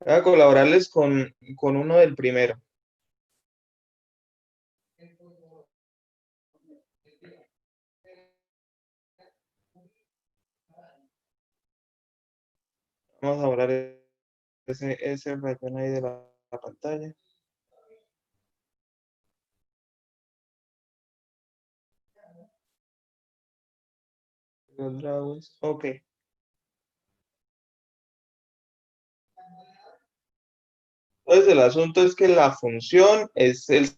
Voy a colaborarles con uno del primero. Vamos a borrar ese rayón ahí de la pantalla. Los drawings. Ok. Entonces el asunto es que la función es el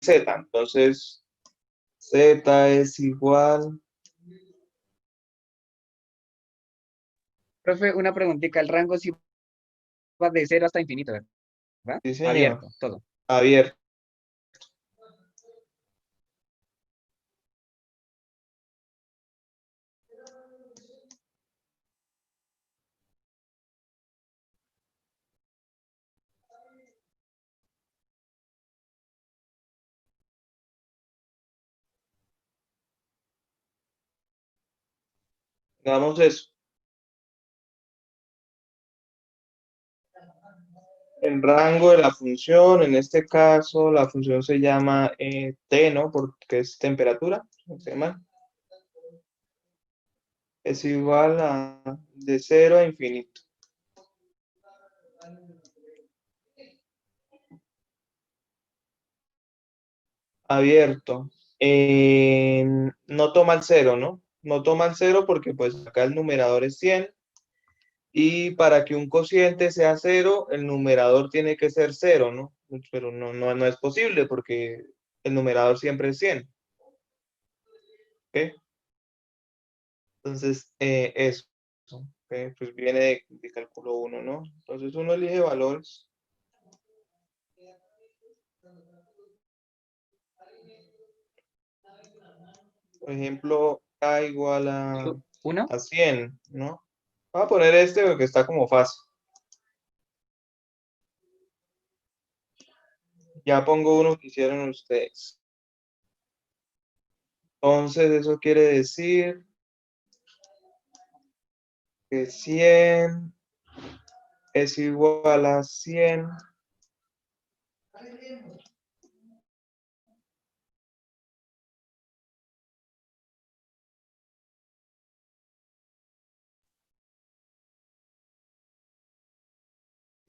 z. Entonces z es igual. Profe, una preguntita, el rango sí va de cero hasta infinito, ¿verdad? Sí, señor. Abierto, todo. Abierto. Hagamos eso. El rango de la función, en este caso, la función se llama T, ¿no? Porque es temperatura. No sé mal. Es igual a de cero a infinito. Abierto. No toma el cero, ¿no? No toma el cero porque pues acá el numerador es 100 y para que un cociente sea cero, el numerador tiene que ser cero, ¿no? Pero no es posible porque el numerador siempre es 100. ¿Ok? Entonces, eso. ¿Ok? Pues viene de cálculo uno, ¿no? Entonces uno elige valores. Por ejemplo, A igual ¿Uno? a 100, ¿no? Voy a poner este porque está como fácil. Ya pongo uno que hicieron ustedes. Entonces, eso quiere decir que 100 es igual a 100.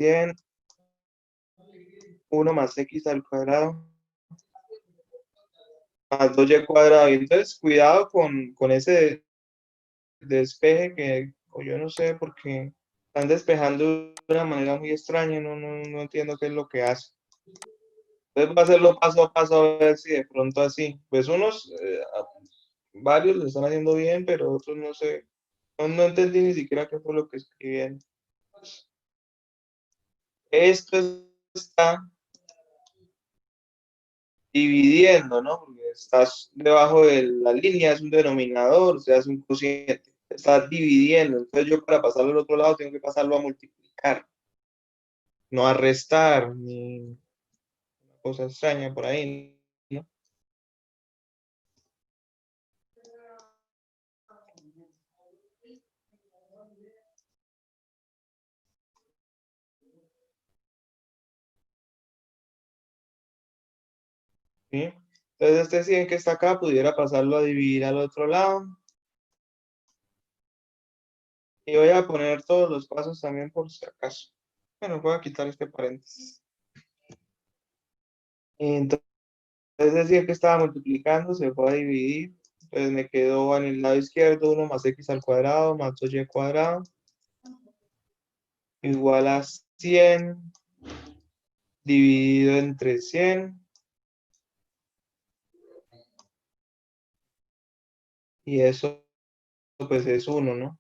100, 1 más x al cuadrado, más 2y cuadrado. Y entonces, cuidado con ese despeje que, o yo no sé, porque están despejando de una manera muy extraña, no entiendo qué es lo que hace. Entonces voy a hacerlo paso a paso a ver si de pronto así. Pues unos, varios lo están haciendo bien, pero otros no sé. No entendí ni siquiera qué fue lo que escribieron. Esto está dividiendo, ¿no? Porque estás debajo de la línea, es un denominador, o sea, es un cociente. Estás dividiendo. Entonces yo para pasarlo al otro lado tengo que pasarlo a multiplicar, no a restar, ni una cosa extraña por ahí, ¿no? ¿Sí? Entonces este 100 que está acá pudiera pasarlo a dividir al otro lado. Y voy a poner todos los pasos también por si acaso. Bueno, voy a quitar este paréntesis. Entonces decía que estaba multiplicando, se fue a dividir. Entonces me quedó en el lado izquierdo 1 más x al cuadrado más 2y cuadrado igual a 100 dividido entre 100 y eso pues es 1, ¿no?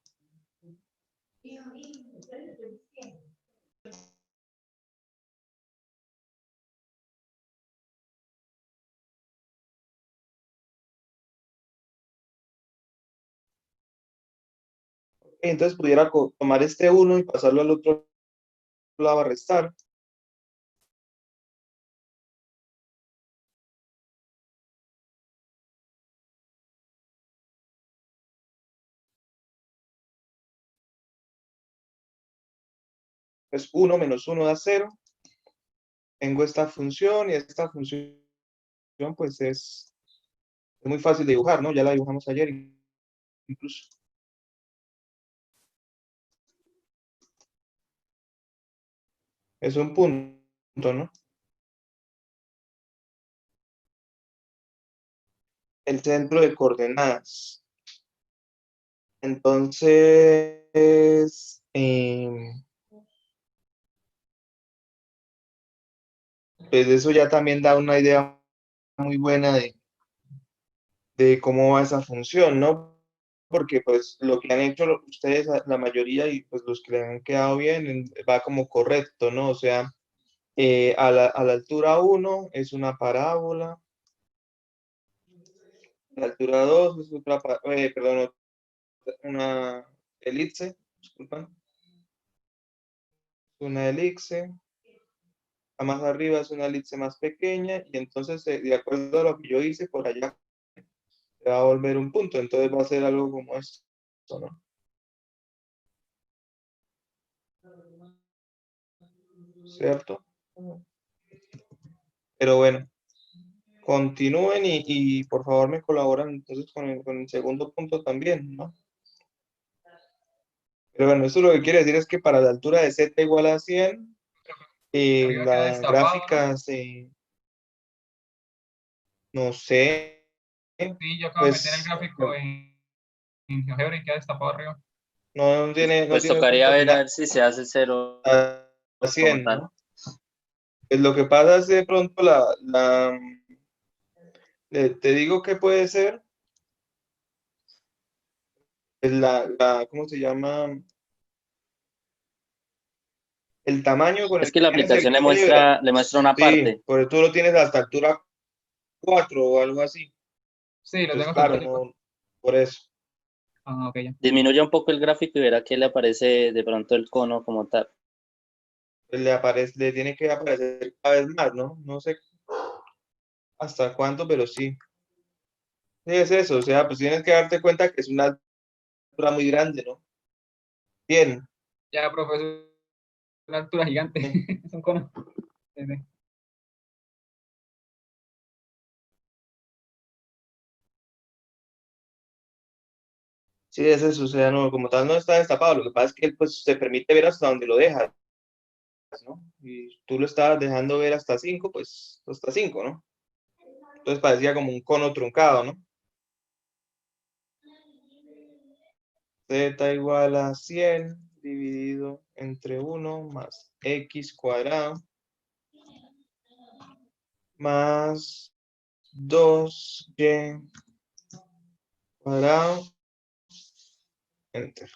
Entonces pudiera tomar este 1 y pasarlo al otro lado a restar. Pues 1 menos 1 da 0. Tengo esta función y esta función pues es muy fácil de dibujar, ¿no? Ya la dibujamos ayer incluso. Es un punto, ¿no? El centro de coordenadas. Entonces, pues eso ya también da una idea muy buena de cómo va esa función, ¿no? Porque pues lo que han hecho ustedes, la mayoría, y pues los que le han quedado bien, va como correcto, ¿no? O sea, a la altura 1 es una parábola, a la altura 2 es otra, perdón, una elipse, disculpa, una elipse, a más arriba es una elipse más pequeña, y entonces, de acuerdo a lo que yo hice, por allá se va a volver un punto, entonces va a ser algo como esto, ¿no? ¿Cierto? Pero bueno, continúen y por favor me colaboran entonces con el segundo punto también, ¿no? Pero bueno, eso lo que quiere decir es que para la altura de z igual a 100, Arriba queda la destapado, ¿no? gráfica no sé, Sí, yo acabo de meter el pues gráfico en GeoGebra y queda destapado arriba. no Pues tiene tocaría punto ver a final ver si se hace cero a como 100, tal. ¿no? Pues lo que pasa es de pronto te digo que puede ser ¿cómo se llama? El tamaño con Es el que que la tienes el aplicación GeoGebra. le muestra una Sí, parte. porque tú lo tienes hasta altura 4 o algo así. Sí, lo Entonces, tengo hasta claro, altura igual. no, por eso. Ah, ok, ya. Disminuye un poco el gráfico y verá que le aparece de pronto el cono como tal. Pues le tiene que aparecer cada vez más, ¿no? No sé hasta cuánto, pero sí. Sí, es eso, o sea, pues tienes que darte cuenta que es una altura muy grande, ¿no? Bien. Ya, profesor, una altura gigante. Es un cono. Sí, sí. Sí, es eso, o sea, no, como tal no está destapado, lo que pasa es que él pues te permite ver hasta donde lo dejas, ¿no? Y tú lo estabas dejando ver hasta 5, pues hasta 5, ¿no? Entonces parecía como un cono truncado, ¿no? Z igual a 100 dividido entre 1 más x cuadrado más 2y cuadrado, enter.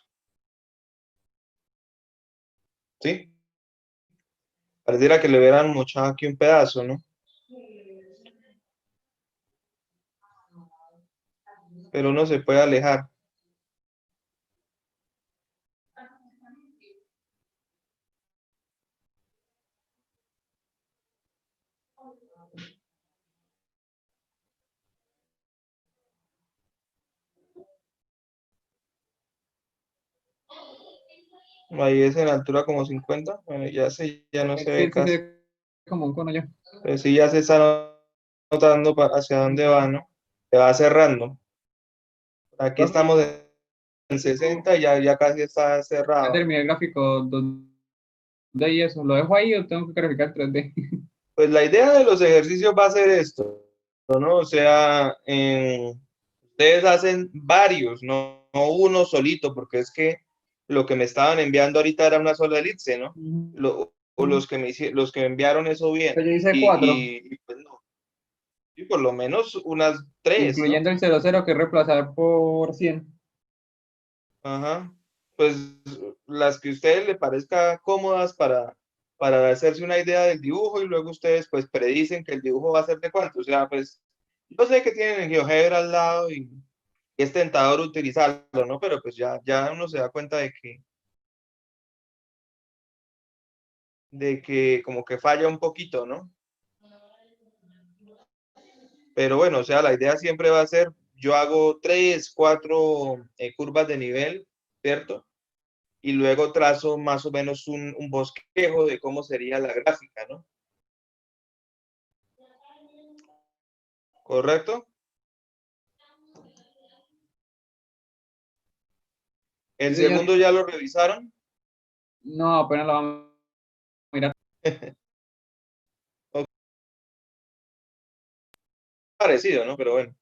¿Sí? Pareciera que le hubieran mochado aquí un pedazo, ¿no? Pero uno se puede alejar. Ahí es en altura como 50. Bueno, ya no se ve Sí, sí, casi. sí, como un cono ya. Pero sí ya se está notando hacia dónde va, ¿no? Se va cerrando. Aquí Profe, estamos en 60 y ya casi está ya cerrado. terminé el gráfico 2D y eso. ¿Lo dejo ahí o tengo que calificar 3D? Pues la idea de los ejercicios va a ser esto, ¿no? O sea, ustedes hacen varios, no uno solito, porque es que lo que me estaban enviando ahorita era una sola elipse, ¿no? O los que me enviaron eso bien. Pues yo hice 4, Y, pues no, y por lo menos unas tres, ¿no? incluyendo el 00 que es reemplazar por 100. Ajá. Pues las que a ustedes les parezca cómodas para hacerse una idea del dibujo y luego ustedes pues predicen que el dibujo va a ser de cuánto. O sea, pues yo sé que tienen el GeoGebra al lado y es tentador utilizarlo, ¿no? Pero pues ya uno se da cuenta de que como que falla un poquito, ¿no? Pero bueno, o sea, la idea siempre va a ser, yo hago 3, 4 curvas de nivel, ¿cierto? y luego trazo más o menos un bosquejo de cómo sería la gráfica, ¿no? ¿Correcto? ¿El Sí, señor. segundo ya lo revisaron? No, apenas lo vamos a mirar. Parecido, ¿no? Pero bueno.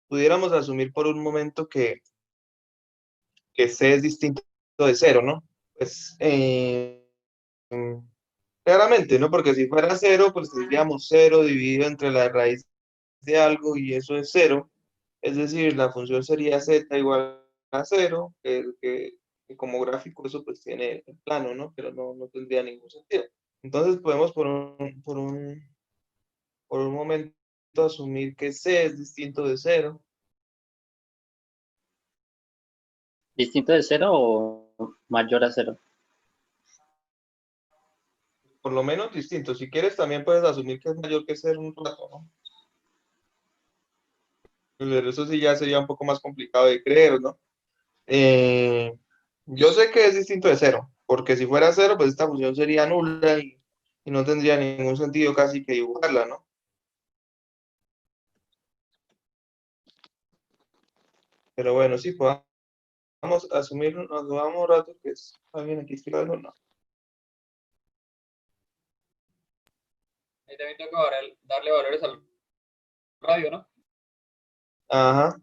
pudiéramos asumir por un momento que C es distinto de cero, ¿no? Pues claramente, ¿no? Porque si fuera cero, pues tendríamos cero dividido entre la raíz de algo y eso es cero. Es decir, la función sería z igual a cero, que como gráfico eso pues tiene el plano, ¿no? Pero no tendría ningún sentido. Entonces podemos por un momento asumir que c es distinto de cero. ¿Distinto de cero o mayor a cero? Por lo menos distinto. Si quieres también puedes asumir que es mayor que cero un rato, ¿no? Pero eso sí ya sería un poco más complicado de creer, ¿no? Eh, yo sé que es distinto de cero, porque si fuera cero, pues esta función sería nula y no tendría ningún sentido casi que dibujarla, ¿no? Pero bueno, sí, podemos asumir, nos damos un rato que es alguien aquí escribiendo, no. Ahí también toca darle valores al radio, ¿no? Ajá,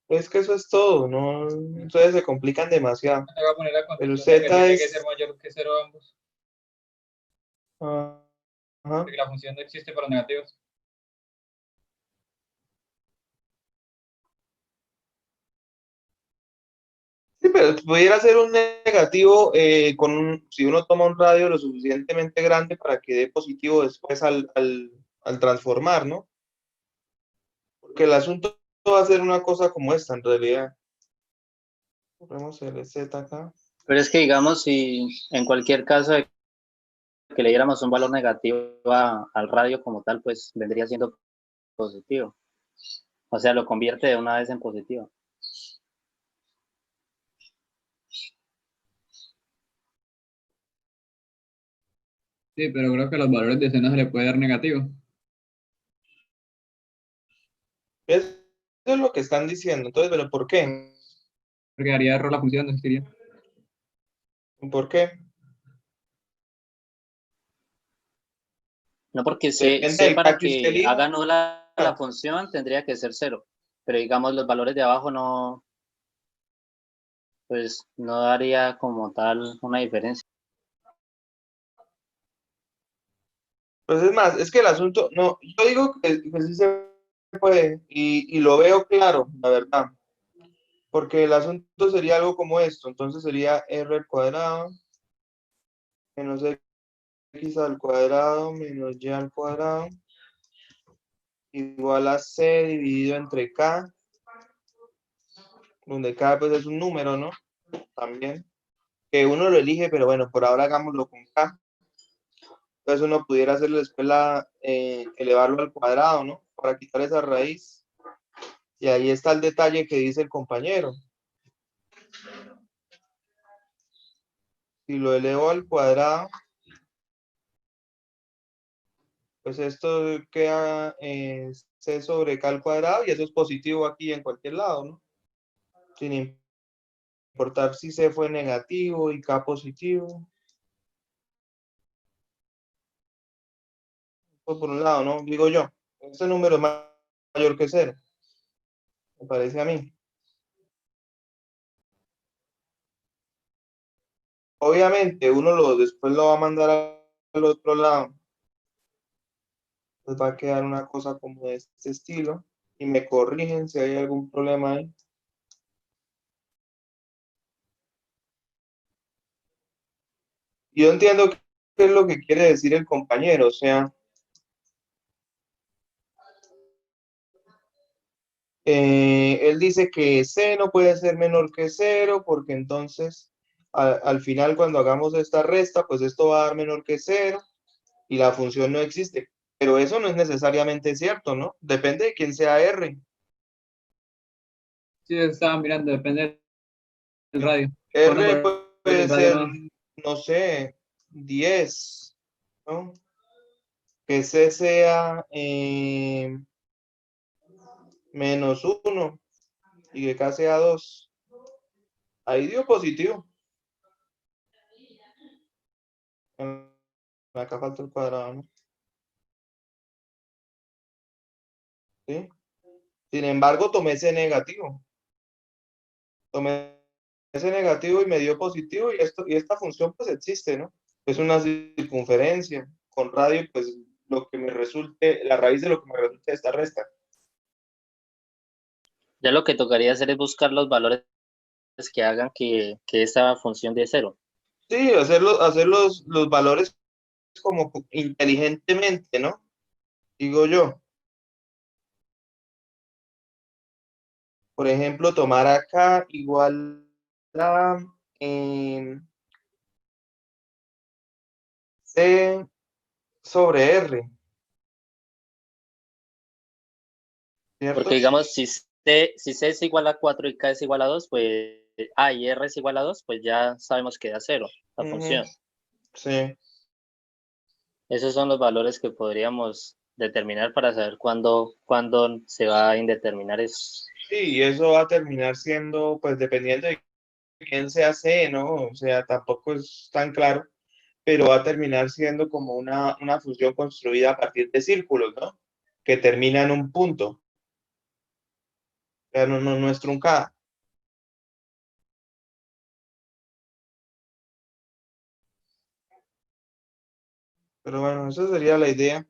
es que eso es todo, ¿no? Entonces se complican demasiado. Te voy a poner la Pero condición de que z tiene que ser es, mayor que cero ambos, ajá. porque la función no existe para negativos. Sí, pero pudiera ser un negativo si uno toma un radio lo suficientemente grande para que dé positivo después al transformar, ¿no? Porque el asunto va a ser una cosa como esta, en realidad. Ponemos el Z acá. Pero es que digamos, si en cualquier caso de que le diéramos un valor negativo al radio como tal, pues vendría siendo positivo. O sea, lo convierte de una vez en positivo. Sí, pero creo que los valores de C no se le puede dar negativo, Eso es lo que están diciendo. Entonces, ¿pero por qué? porque daría error la función, no existiría. ¿Por qué? No porque Depende C del para praxis que que elija. haga nula la función tendría que ser cero. Pero digamos, los valores de abajo no, pues no daría como tal una diferencia. Pues es más, es que el asunto, no, yo digo que sí se puede y lo veo claro, la verdad. Porque el asunto sería algo como esto. Entonces sería r al cuadrado menos x al cuadrado menos y al cuadrado igual a c dividido entre k, donde k pues es un número, ¿no? También, que uno lo elige, pero bueno, por ahora hagámoslo con k. Entonces uno pudiera hacerle después elevarlo al cuadrado, ¿no? Para quitar esa raíz. Y ahí está el detalle que dice el compañero. Si lo elevo al cuadrado, pues esto queda c sobre k al cuadrado y eso es positivo aquí en cualquier lado, ¿no? Sin importar si c fue negativo y k positivo. Pues por un lado, ¿no? Digo yo, este número es mayor que cero, me parece a mí. Obviamente, después lo va a mandar al otro lado, pues va a quedar una cosa como de este estilo y me corrigen si hay algún problema ahí. Yo entiendo qué es lo que quiere decir el compañero, o sea, él dice que C no puede ser menor que cero porque entonces al final cuando hagamos esta resta, pues esto va a dar menor que cero y la función no existe. Pero eso no es necesariamente cierto, ¿no? Depende de quién sea R. Sí, estaba mirando, depende del radio. O no, R pero puede el radio ser, no. no sé, 10, ¿no? Que C sea menos 1 y que K sea 2. Ahí dio positivo. Acá falta el cuadrado, ¿no? ¿Sí? Sin embargo, tomé ese negativo. Tomé ese negativo y me dio positivo y esta función pues existe, ¿no? Es una circunferencia. Con radio, pues lo que me resulte, la raíz de lo que me resulte esta resta. Ya lo que tocaría hacer es buscar los valores que hagan que esta función dé cero. Sí, hacer los valores como inteligentemente, ¿no? Digo yo. Por ejemplo, tomar acá igual a C sobre R, Porque ¿cierto? digamos, si C es igual a 4 y K es igual a 2, pues A y R es igual a 2, pues ya sabemos que da cero la Ujú, función. sí, Esos son los valores que podríamos determinar para saber cuándo se va a indeterminar eso. sí, y eso va a terminar siendo, pues dependiendo de quién sea C, ¿no? O sea, tampoco es tan claro, pero va a terminar siendo como una función construida a partir de círculos, ¿no? Que termina en un punto, o sea, no es truncada. Pero bueno, esa sería la idea.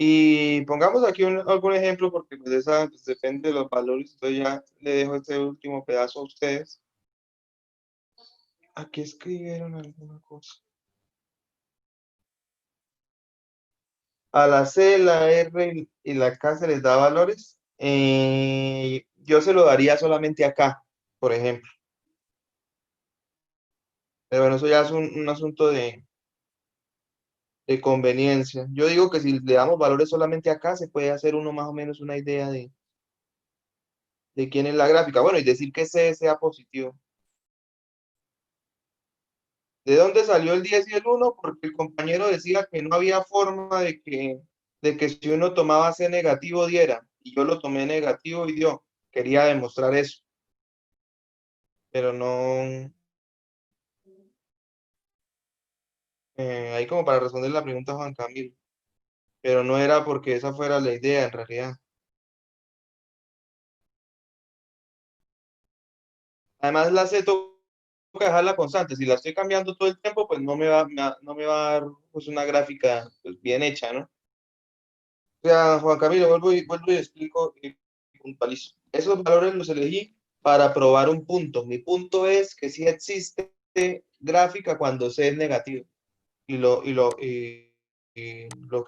Y pongamos aquí algún ejemplo, porque pues, pues, depende de los valores. Entonces ya le dejo este último pedazo a ustedes. Aquí escribieron alguna cosa. A la C, la R y la K se les da valores. Yo se lo daría solamente acá, por ejemplo. Pero bueno, eso ya es un asunto de conveniencia. Yo digo que si le damos valores solamente acá, se puede hacer uno más o menos una idea de quién es la gráfica. Bueno, y decir que C sea positivo. ¿De dónde salió el 10 y el 1? Porque el compañero decía que no había forma de que si uno tomaba C negativo diera. Y yo lo tomé negativo y dio. Quería demostrar eso. Pero no, ahí como para responder la pregunta Juan Camilo. Pero no era porque esa fuera la idea en realidad. Además, la C toca dejarla constante. Si la estoy cambiando todo el tiempo, pues no me va a dar pues, una gráfica pues, bien hecha, ¿no? O sea, Juan Camilo, vuelvo y explico y puntualizo. Esos valores los elegí para probar un punto. Mi punto es que sí existe gráfica cuando C es negativo. Y lo que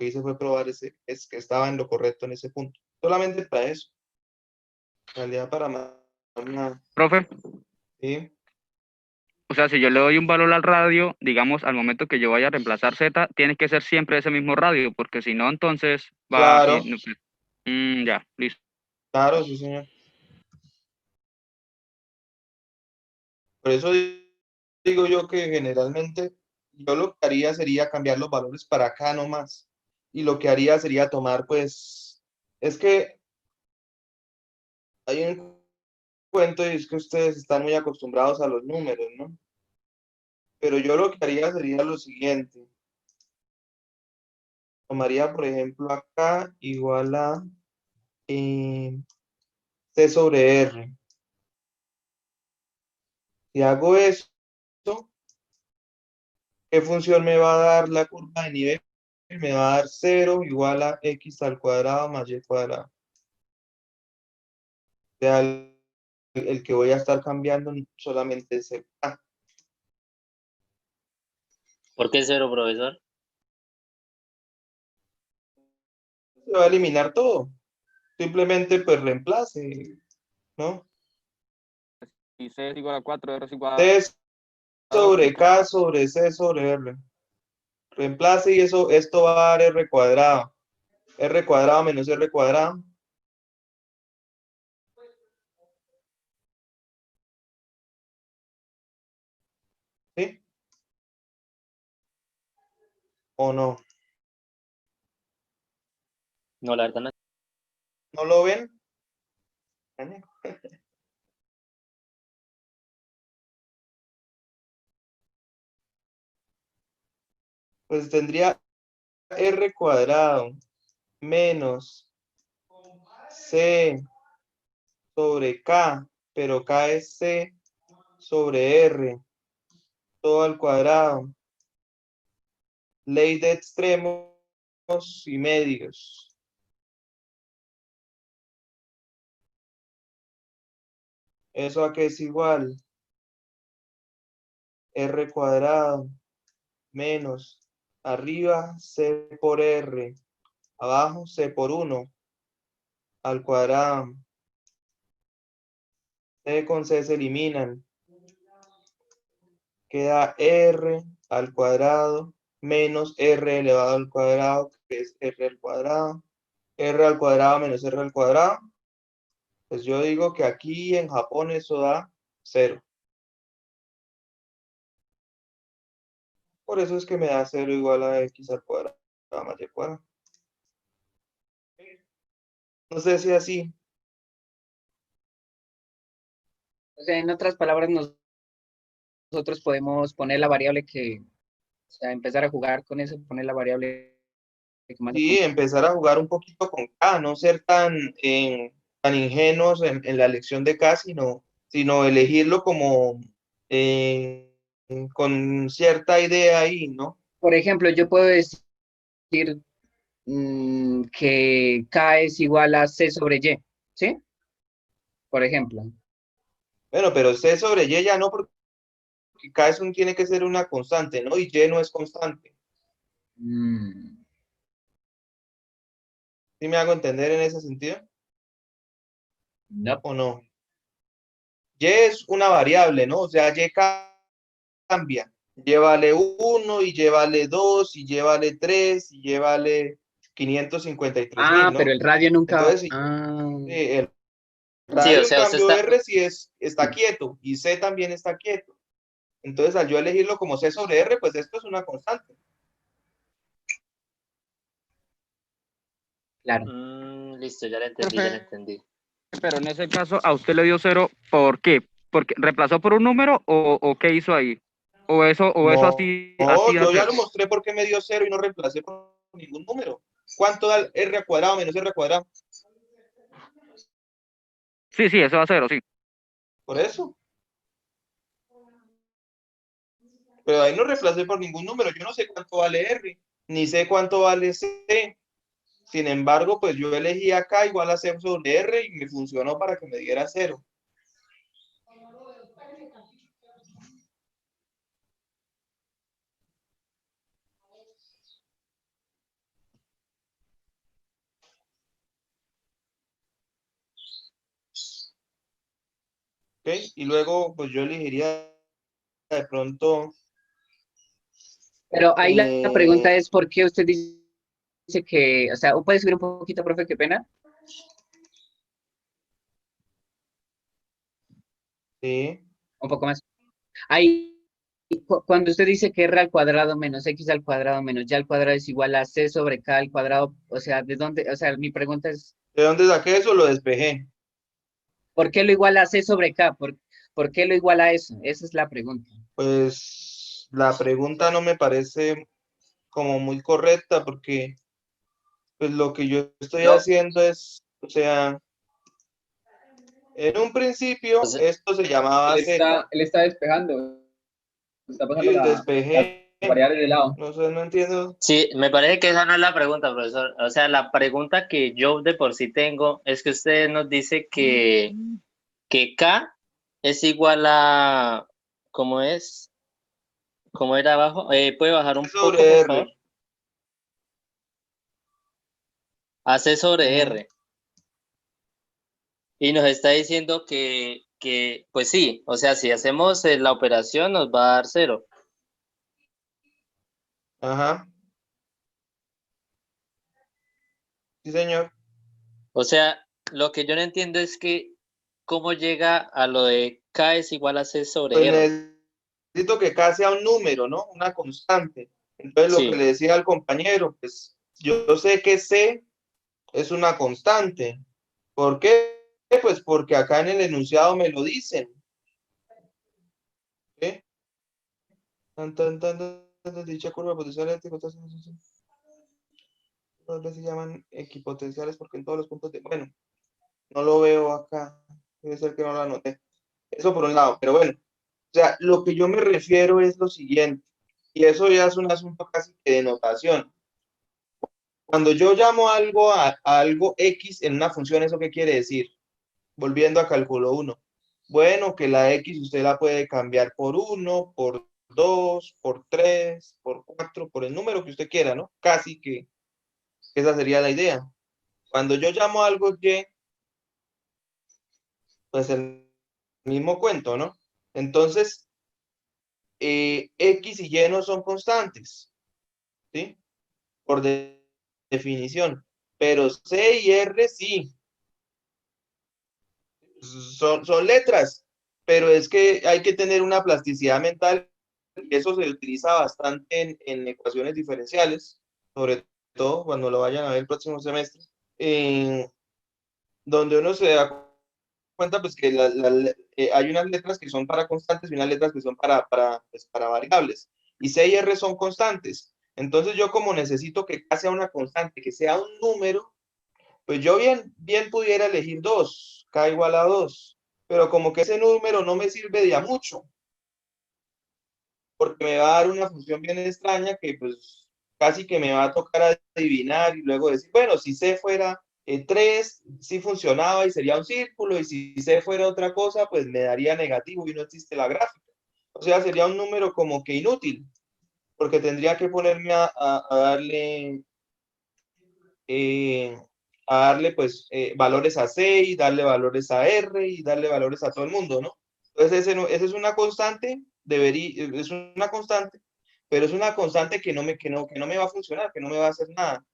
hice fue probar es que estaba en lo correcto en ese punto. Solamente para eso. En realidad para más nada. Profe, ¿Sí? o sea, si yo le doy un valor al radio, digamos, al momento que yo vaya a reemplazar Z, tiene que ser siempre ese mismo radio, porque si no, entonces va y Claro, no, pues, ya, listo. claro, sí, señor. Por eso digo yo que generalmente yo lo que haría sería cambiar los valores para acá nomás. Y lo que haría sería tomar, pues, es que hay un cuento y es que ustedes están muy acostumbrados a los números, ¿no? Pero yo lo que haría sería lo siguiente. Tomaría, por ejemplo, acá igual a C sobre R. Si hago esto, ¿qué función me va a dar la curva de nivel? Me va a dar 0 igual a x al cuadrado más y cuadrado. O sea, el que voy a estar cambiando solamente es el A. ¿Por qué cero, profesor? Se va a eliminar todo. Simplemente pues reemplace, ¿no? Y C es igual a 4, R es igual C a 2, sobre listo. K sobre C sobre R. Reemplace y esto va a dar R cuadrado. R cuadrado menos R cuadrado. ¿Sí? ¿O no? No, la verdad no. ¿No lo ven? Pues tendría R cuadrado menos C sobre K, pero K es C sobre R, todo al cuadrado. Ley de extremos y medios. ¿Eso a qué es igual? R cuadrado menos arriba C por R, abajo C por 1 al cuadrado. C con C se eliminan. Queda R al cuadrado menos R elevado al cuadrado, que es R al cuadrado. R al cuadrado menos R al cuadrado. Pues yo digo que aquí en Japón eso da 0. Por eso es que me da 0 igual a X al cuadrado más Y cuadrado. No sé si así. O sea, en otras palabras, nosotros podemos poner la variable que, o sea, empezar a jugar con eso, poner la variable que más Sí, empezar a jugar un poquito con K, no ser tan ingenuos en la elección de K, sino elegirlo como con cierta idea ahí, ¿no? Por ejemplo, yo puedo decir que K es igual a C sobre Y, ¿sí? Por ejemplo. Bueno, pero C sobre Y ya no, porque K tiene que ser una constante, ¿no? Y Y no es constante. Mm, ¿Sí me hago entender en ese sentido? no. ¿O no? Y es una variable, ¿no? O sea, Y cambia. Y vale 1, y Y vale 2, y Y vale 3, y Y vale 553.000, Pero ¿no? el radio nunca. Entonces, el Sí, o radio, en sea, usted cambio, está, R sí está quieto, y C también está quieto. Entonces, al yo elegirlo como C sobre R, pues esto es una constante. Claro. listo, ya lo entendí, ya lo Profe, entendí. pero en ese caso a usted le dio 0, ¿por qué? ¿Porque reemplazó por un número o qué hizo ahí? O eso No, así, así no, da yo ya 0. lo mostré porque me dio 0 y no reemplacé por ningún número. ¿Cuánto da el R cuadrado menos R cuadrado? Sí, sí, eso da 0, sí. Por eso. Pero ahí no reemplacé por ningún número. Yo no sé cuánto vale R, ni sé cuánto vale C. Sin embargo, pues yo elegí acá igual a C sobre R y me funcionó para que me diera 0. ¿Ok? Y luego, pues yo elegiría de pronto. Pero ahí la pregunta eh, es: ¿por qué usted dice que, o sea, puede subir un poquito, profe, qué pena? sí. Un poco más. Ahí, cuando usted dice que R al cuadrado menos X al cuadrado menos Y al cuadrado es igual a C sobre K al cuadrado, o sea, ¿de dónde? O sea, mi pregunta es, ¿De dónde saqué eso? Lo despejé. ¿por qué lo iguala a C sobre K? ¿Por qué lo iguala a eso? Esa es la pregunta. Pues la pregunta no me parece como muy correcta porque pues lo que yo estoy No, haciendo es, o sea, en un o principio sea, esto se llamaba Z Él está despejando, está pasando y las despejé, variables de lado. no sé, no entiendo. sí, me parece que esa no es la pregunta, profesor. O sea, la pregunta que yo de por sí tengo es que usted nos dice que K es igual a, ¿cómo es? ¿Cómo era abajo? ¿Puede bajar un poco, Sobre por favor? R. A C sobre Ujú. R. Y nos está diciendo pues sí, o sea, si hacemos la operación nos va a dar 0. Ajá, sí señor. O sea, lo que yo no entiendo es que cómo llega a lo de K es igual a C Pues sobre R. necesito que K sea un número, ¿no? Una constante. Entonces lo que Sí, le decía al compañero, pues yo sé que C es una constante. ¿Por qué? Pues porque acá en el enunciado me lo dicen. ¿Sí? Tan, tan, tan, tan, tan, dicha curva potencial eléctrica, otras veces se llaman equipotenciales porque en todos los puntos de, bueno, no lo veo acá, debe ser que no lo anoté. Eso por un lado, pero bueno, o sea, lo que yo me refiero es lo siguiente, y eso ya es un asunto casi que de notación. Cuando yo llamo a algo X en una función, ¿eso qué quiere decir? Volviendo a cálculo 1. Bueno, que la X usted la puede cambiar por 1, por 2, por 3, por 4, por el número que usted quiera, ¿no? Casi que esa sería la idea. Cuando yo llamo algo Y, pues el mismo cuento, ¿no? Entonces, X y Y no son constantes, ¿sí? Por definición. Pero C y R sí. Son letras, pero es que hay que tener una plasticidad mental y eso se utiliza bastante en ecuaciones diferenciales, sobre todo cuando lo vayan a ver el próximo semestre, donde uno se da cuenta pues que hay unas letras que son para constantes y unas letras que son pues, para variables. Y C y R son constantes. Entonces yo como necesito que K sea una constante, que sea un número, pues yo bien pudiera elegir 2, K igual a 2, pero como que ese número no me sirve de a mucho, porque me va a dar una función bien extraña que pues casi que me va a tocar adivinar y luego decir, bueno, si C fuera 3, sí funcionaba y sería un círculo, y si C fuera otra cosa, pues me daría negativo y no existe la gráfica. O sea, sería un número como que inútil, porque tendría que ponerme a darle eh, pues valores a C y darle valores a R y darle valores a todo el mundo, ¿no? Entonces ese es una constante, es una constante, pero es una constante que no me va a funcionar, que no me va a hacer nada.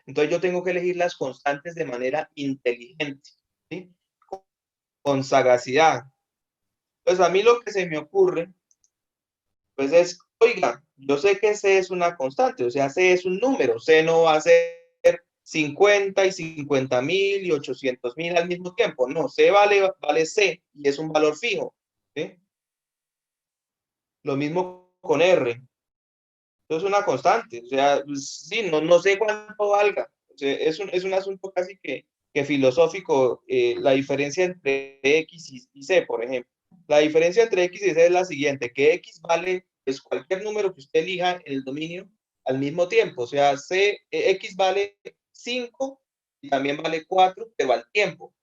Entonces yo tengo que elegir las constantes de manera inteligente, ¿sí? Con sagacidad. Pues a mí lo que se me ocurre, pues es, oiga, yo sé que C es una constante, o sea, C es un número, C no va a ser 50 y 50.000 y 800.000 al mismo tiempo. No, C vale C y es un valor fijo. ¿Sí? Lo mismo con R. Eso es una constante. O sea, sí, no sé cuánto valga. O sea, es un asunto casi que filosófico, la diferencia entre X y C, por ejemplo. La diferencia entre X y C es la siguiente, que X vale pues, cualquier número que usted elija en el dominio al mismo tiempo. O sea, X vale 5 y también vale 4, pero al tiempo.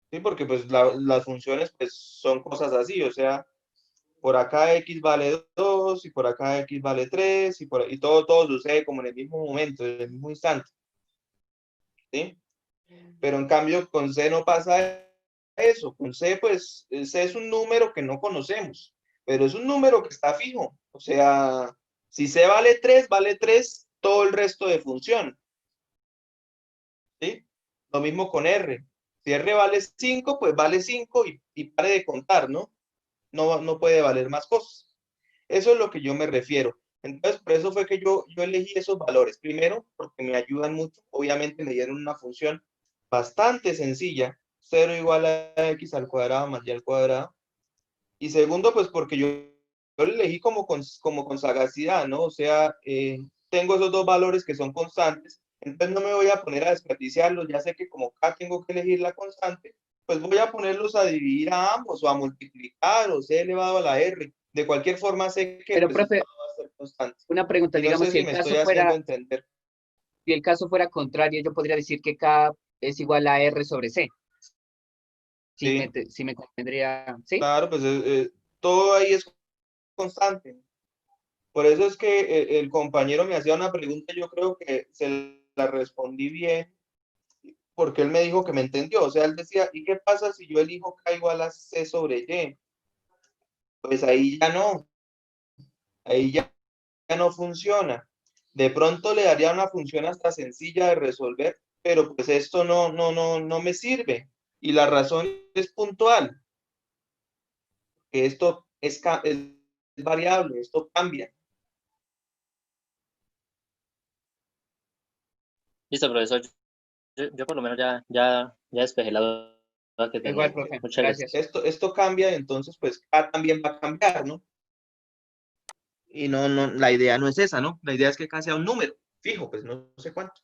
¿Sí? Porque pues las funciones pues son cosas así, o sea, por acá X vale 2 y por acá X vale 3 y todo sucede como en el mismo momento, en el mismo instante. ¿Sí? Pero en cambio con C no pasa eso. Con C, pues, C es un número que no conocemos, pero es un número que está fijo. O sea, si C vale 3 todo el resto de función. ¿Sí? Lo mismo con R. Si R vale 5 pues vale 5 y pare de contar, ¿no? No puede valer más cosas. Eso es lo que yo me refiero. Entonces, por eso fue que yo elegí esos valores. Primero, porque me ayudan mucho. Obviamente me dieron una función bastante sencilla, 0 igual a x al cuadrado más y al cuadrado. Y segundo, pues porque yo lo elegí como con sagacidad, ¿no? O sea, tengo esos dos valores que son constantes, entonces no me voy a poner a desperdiciarlos, ya sé que como acá tengo que elegir la constante, pues voy a ponerlos a dividir a ambos, o a multiplicar, o c elevado a la r. De cualquier forma sé que Pero, pues esto profe, no va a ser constante. una pregunta, Y no digamos, sé si me estoy haciendo entender. si el caso fuera contrario, yo podría decir que K es igual a R sobre C. Sí, Si me convendría, ¿sí? claro, pues todo ahí es constante. Por eso es que el compañero me hacía una pregunta, yo creo que se la respondí bien, porque él me dijo que me entendió. O sea, él decía, ¿y qué pasa si yo elijo K igual a C sobre Y? Pues ahí ya no funciona. De pronto le daría una función hasta sencilla de resolver, pero pues esto no me sirve. Y la razón es puntual, que esto es variable, esto cambia. Listo, profesor. Yo por lo menos ya despejé la duda que Igual, tenía. profe, Muchas gracias. gracias. Esto cambia, entonces pues K también va a cambiar, ¿no? Y la idea no es esa, ¿no? La idea es que K sea un número fijo, pues no sé cuánto.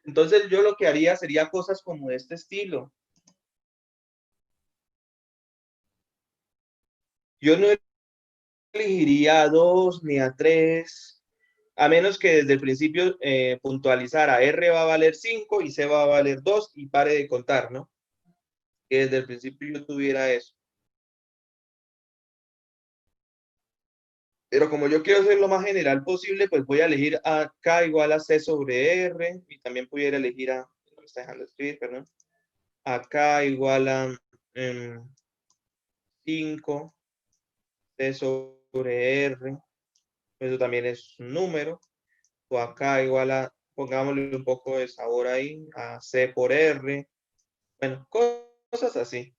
Entonces yo lo que haría sería cosas como de este estilo. Yo no elegiría a 2 ni a 3, a menos que desde el principio puntualizara R va a valer 5 y C va a valer 2 y pare de contar, ¿no? Que desde el principio yo tuviera eso. Pero como yo quiero ser lo más general posible, pues voy a elegir a K igual a C sobre R, y también pudiera elegir a, no me está dejando escribir, perdón, a K igual a 5, C sobre R, eso también es un número, o acá igual a, pongámosle un poco de sabor ahí, a C por R, bueno, cosas así.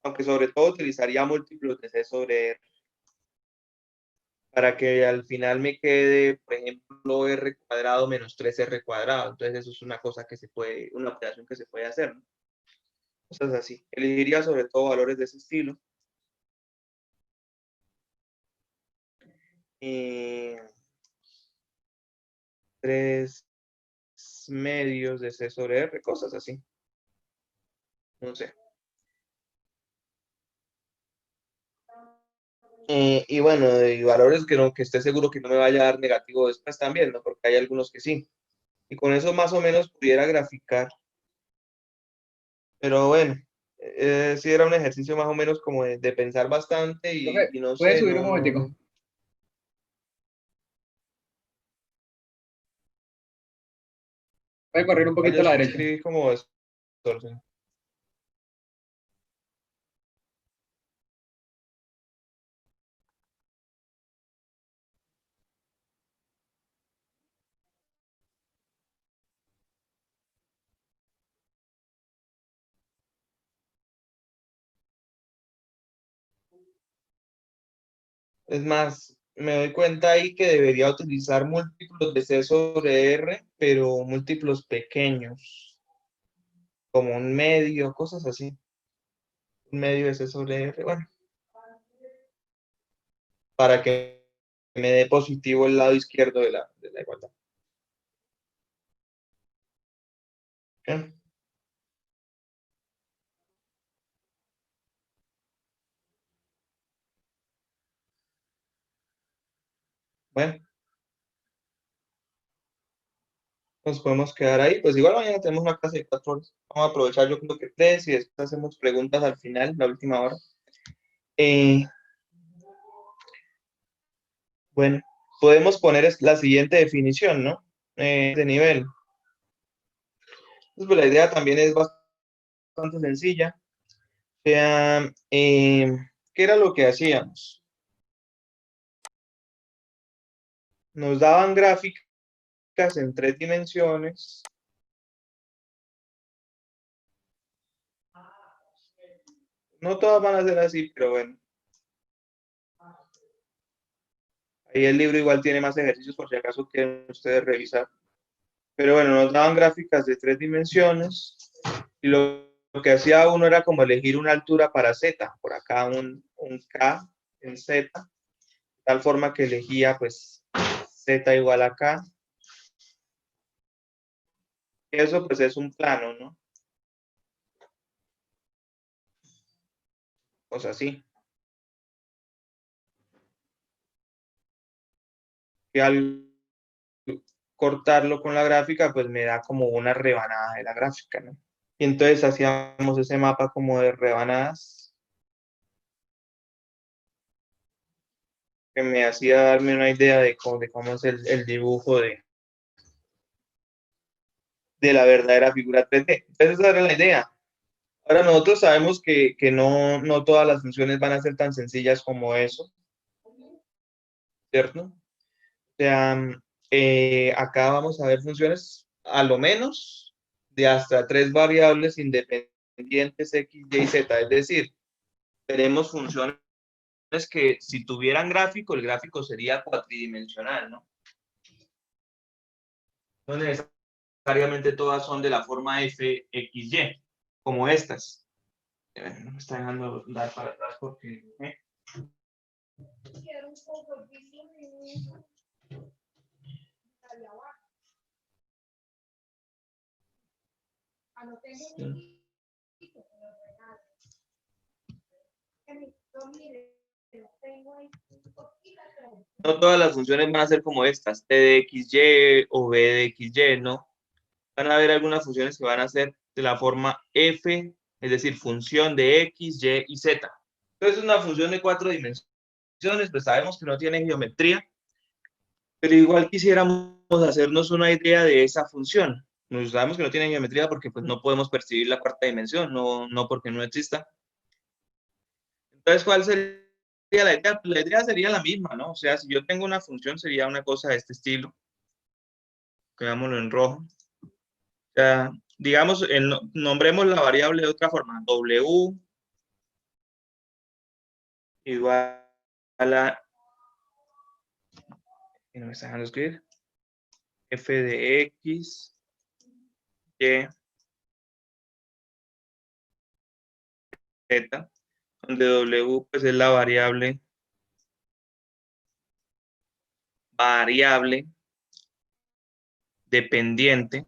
Aunque sobre todo utilizaría múltiplos de C sobre R, para que al final me quede, por ejemplo, R cuadrado menos 3R cuadrado. Entonces eso es una cosa que se puede, una operación que se puede hacer, ¿no? Cosas así. Elegiría sobre todo valores de ese estilo. Y 3 medios de C sobre R, cosas así. No sé. Y bueno, y valores que, no, que esté seguro que no me vaya a dar negativo después también, ¿no? Porque hay algunos que sí. Y con eso más o menos pudiera graficar. Pero bueno, sí era un ejercicio más o menos como de pensar bastante Profe, y no ¿puedes sé, subir un momentico? Puede correr un igual poquito yo a la sí derecha. escribí como distorsión. Es más, me doy cuenta ahí que debería utilizar múltiplos de C sobre R, pero múltiplos pequeños, como un medio, cosas así. Un medio de C sobre R, bueno, para que me dé positivo el lado izquierdo de la igualdad. ¿Ok? Bueno, nos podemos quedar ahí. Pues igual mañana tenemos una clase de 4 horas. Vamos a aprovechar yo creo que 3 y después hacemos preguntas al final, la última hora. Eh, bueno, podemos poner la siguiente definición, ¿no? De nivel. Pues, la idea también es bastante sencilla. O sea, ¿qué era lo que hacíamos? Nos daban gráficas en 3 dimensiones. No todas van a ser así, pero bueno. Ahí el libro igual tiene más ejercicios por si acaso quieren ustedes revisar. Pero bueno, nos daban gráficas de 3 dimensiones y lo que hacía uno era como elegir una altura para Z. Por acá un K en Z, de tal forma que elegía pues Z igual a K. Eso pues es un plano, ¿no? Pues así. Y al cortarlo con la gráfica, pues me da como una rebanada de la gráfica, ¿no? Y entonces hacíamos ese mapa como de rebanadas que me hacía darme una idea de cómo es el dibujo de la verdadera figura 3D. Entonces esa era la idea. Ahora nosotros sabemos que no todas las funciones van a ser tan sencillas como eso, ¿cierto? O sea, acá vamos a ver funciones a lo menos de hasta 3 variables independientes X, Y, Z. Es decir, tenemos funciones que si tuvieran gráfico, el gráfico sería cuatridimensional, ¿no? No necesariamente todas son de la forma f, x, y, como estas. No me está dejando dar para atrás porque... Sí. No todas las funciones van a ser como estas, t de xy o b de xy, ¿no? Van a haber algunas funciones que van a ser de la forma f, es decir, función de x, y y z. Entonces, una función de 4 dimensiones, pues sabemos que no tiene geometría, pero igual quisiéramos hacernos una idea de esa función. Nos sabemos que no tiene geometría porque pues, no podemos percibir la cuarta dimensión, no porque no exista. Entonces, ¿cuál sería la idea? La idea sería la misma, ¿no? O sea, si yo tengo una función, sería una cosa de este estilo. Quedámoslo en rojo. O sea, digamos, nombremos la variable de otra forma. W igual a... ¿Y no me está dejando escribir? F de X, Y, Z, donde W pues es la variable dependiente,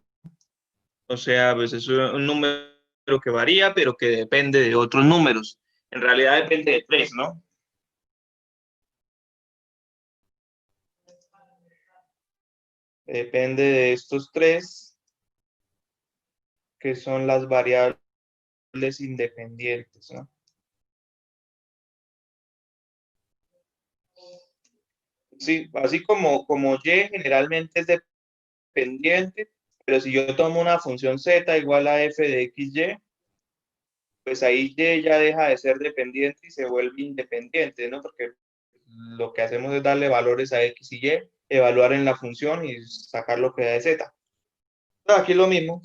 o sea, pues es un número que varía, pero que depende de otros números. En realidad depende de 3, ¿no? Depende de estos 3, que son las variables independientes, ¿no? Sí, así como Y generalmente es dependiente, pero si yo tomo una función Z igual a f de xy, pues ahí Y ya deja de ser dependiente y se vuelve independiente, ¿no? Porque lo que hacemos es darle valores a X y Y, evaluar en la función y sacar lo que da de Z. Aquí es lo mismo.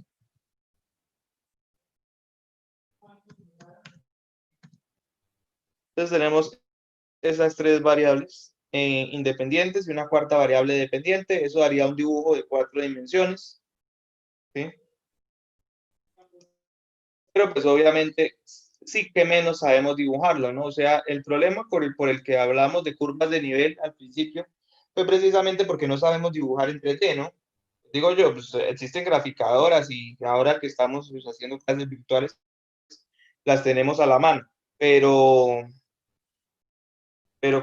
Entonces tenemos esas 3 variables independientes y una cuarta variable dependiente. Eso daría un dibujo de 4 dimensiones. ¿Sí? Pero pues obviamente sí que menos sabemos dibujarlo, ¿no? O sea, el problema por el que hablamos de curvas de nivel al principio fue precisamente porque no sabemos dibujar en 3D, ¿no? Digo yo, pues existen graficadoras y ahora que estamos pues, haciendo clases virtuales, las tenemos a la mano, pero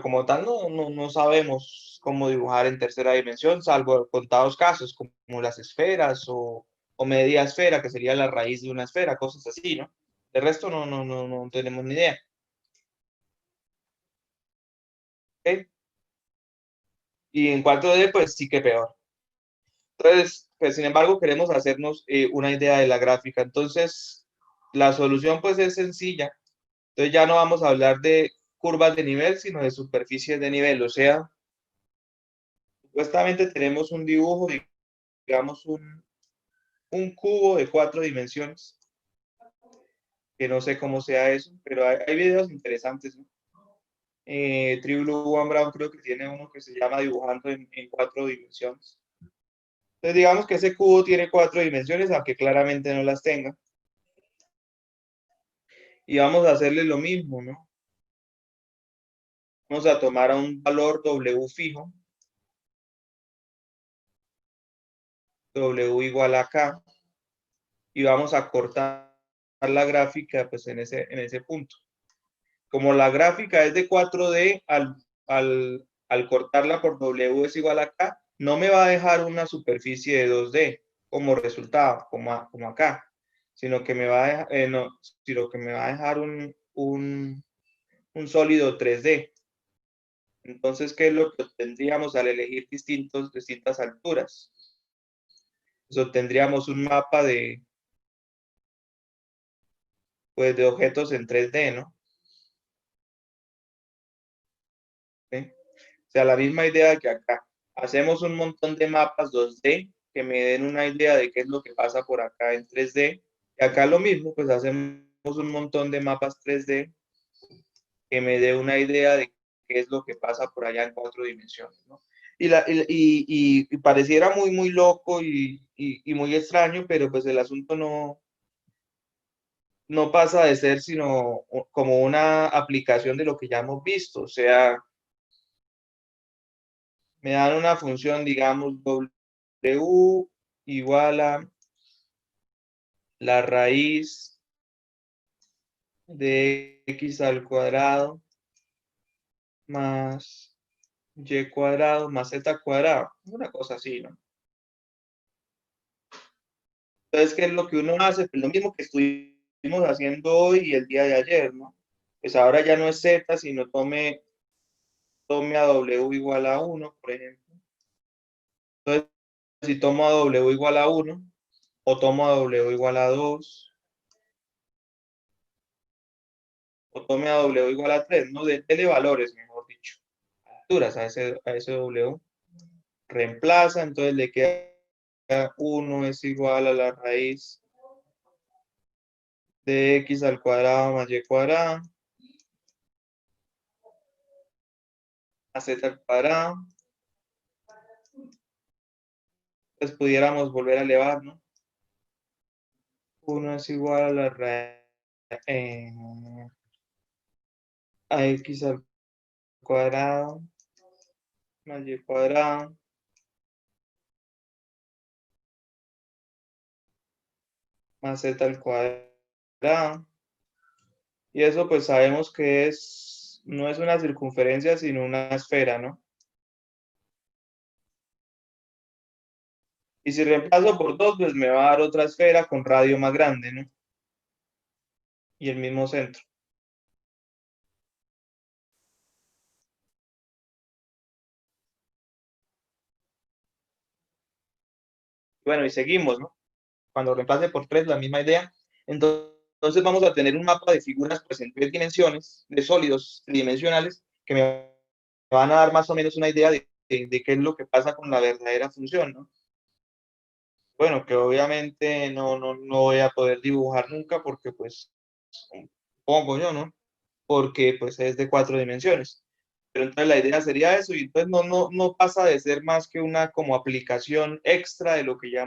como tal no sabemos cómo dibujar en tercera dimensión, salvo contados casos como las esferas o media esfera, que sería la raíz de una esfera, cosas así, ¿no? De resto no tenemos ni idea. ¿Ok? Y en 4D, pues sí que peor. Entonces, pues sin embargo, queremos hacernos una idea de la gráfica. Entonces, la solución pues es sencilla. Entonces ya no vamos a hablar de curvas de nivel, sino de superficies de nivel. O sea, supuestamente tenemos un dibujo, digamos un cubo de 4 dimensiones, que no sé cómo sea eso, pero hay videos interesantes, ¿no? True Blue One Brown creo que tiene uno que se llama Dibujando en 4 dimensiones. Entonces digamos que ese cubo tiene 4 dimensiones, aunque claramente no las tenga. Y vamos a hacerle lo mismo, ¿no? Vamos a tomar a un valor W fijo, W igual a K, y vamos a cortar la gráfica pues en ese punto. Como la gráfica es de 4D, al cortarla por W es igual a K, no me va a dejar una superficie de 2D como resultado, como acá, sino que me va a dejar, sino que me va a dejar un sólido 3D. Entonces, ¿qué es lo que obtendríamos al elegir distintas alturas? Pues obtendríamos un mapa pues, de objetos en 3D, ¿no? ¿Sí? O sea, la misma idea que acá. Hacemos un montón de mapas 2D que me den una idea de qué es lo que pasa por acá en 3D. Y acá lo mismo, pues hacemos un montón de mapas 3D que me dé una idea de qué es lo que pasa por allá en 4 dimensiones, ¿no? Y pareciera muy loco y muy extraño, pero pues el asunto no pasa de ser sino como una aplicación de lo que ya hemos visto. O sea, me dan una función, digamos, W igual a la raíz de x al cuadrado más y cuadrado más z cuadrado. Una cosa así, ¿no? Entonces, ¿qué es lo que uno hace? Pues lo mismo que estuvimos haciendo hoy y el día de ayer, ¿no? Pues ahora ya no es z, sino tome a w igual a 1, por ejemplo. Entonces, si tomo a w igual a 1, o tomo a w igual a 2, o tome a w igual a 3, ¿no? Dele valores, mejor dicho, alturas a ese w. Reemplaza, entonces le queda 1 es igual a la raíz de x al cuadrado más y cuadrado, a z al cuadrado. Pues pudiéramos volver a elevar, ¿no? 1 es igual a la raíz a x al cuadrado más y cuadrado más z al cuadrado. Y eso pues sabemos que no es una circunferencia, sino una esfera, ¿no? Y si reemplazo por 2, pues me va a dar otra esfera con radio más grande, ¿no? Y el mismo centro. Bueno, y seguimos, ¿no? Cuando reemplace por 3, la misma idea. Entonces vamos a tener un mapa de figuras pues, en 3 dimensiones, de sólidos tridimensionales, que me van a dar más o menos una idea de qué es lo que pasa con la verdadera función, ¿no? Bueno, que obviamente no voy a poder dibujar nunca porque pues, pongo yo, ¿no? Porque pues es de 4 dimensiones. Pero entonces la idea sería eso, y entonces no pasa de ser más que una como aplicación extra de lo que ya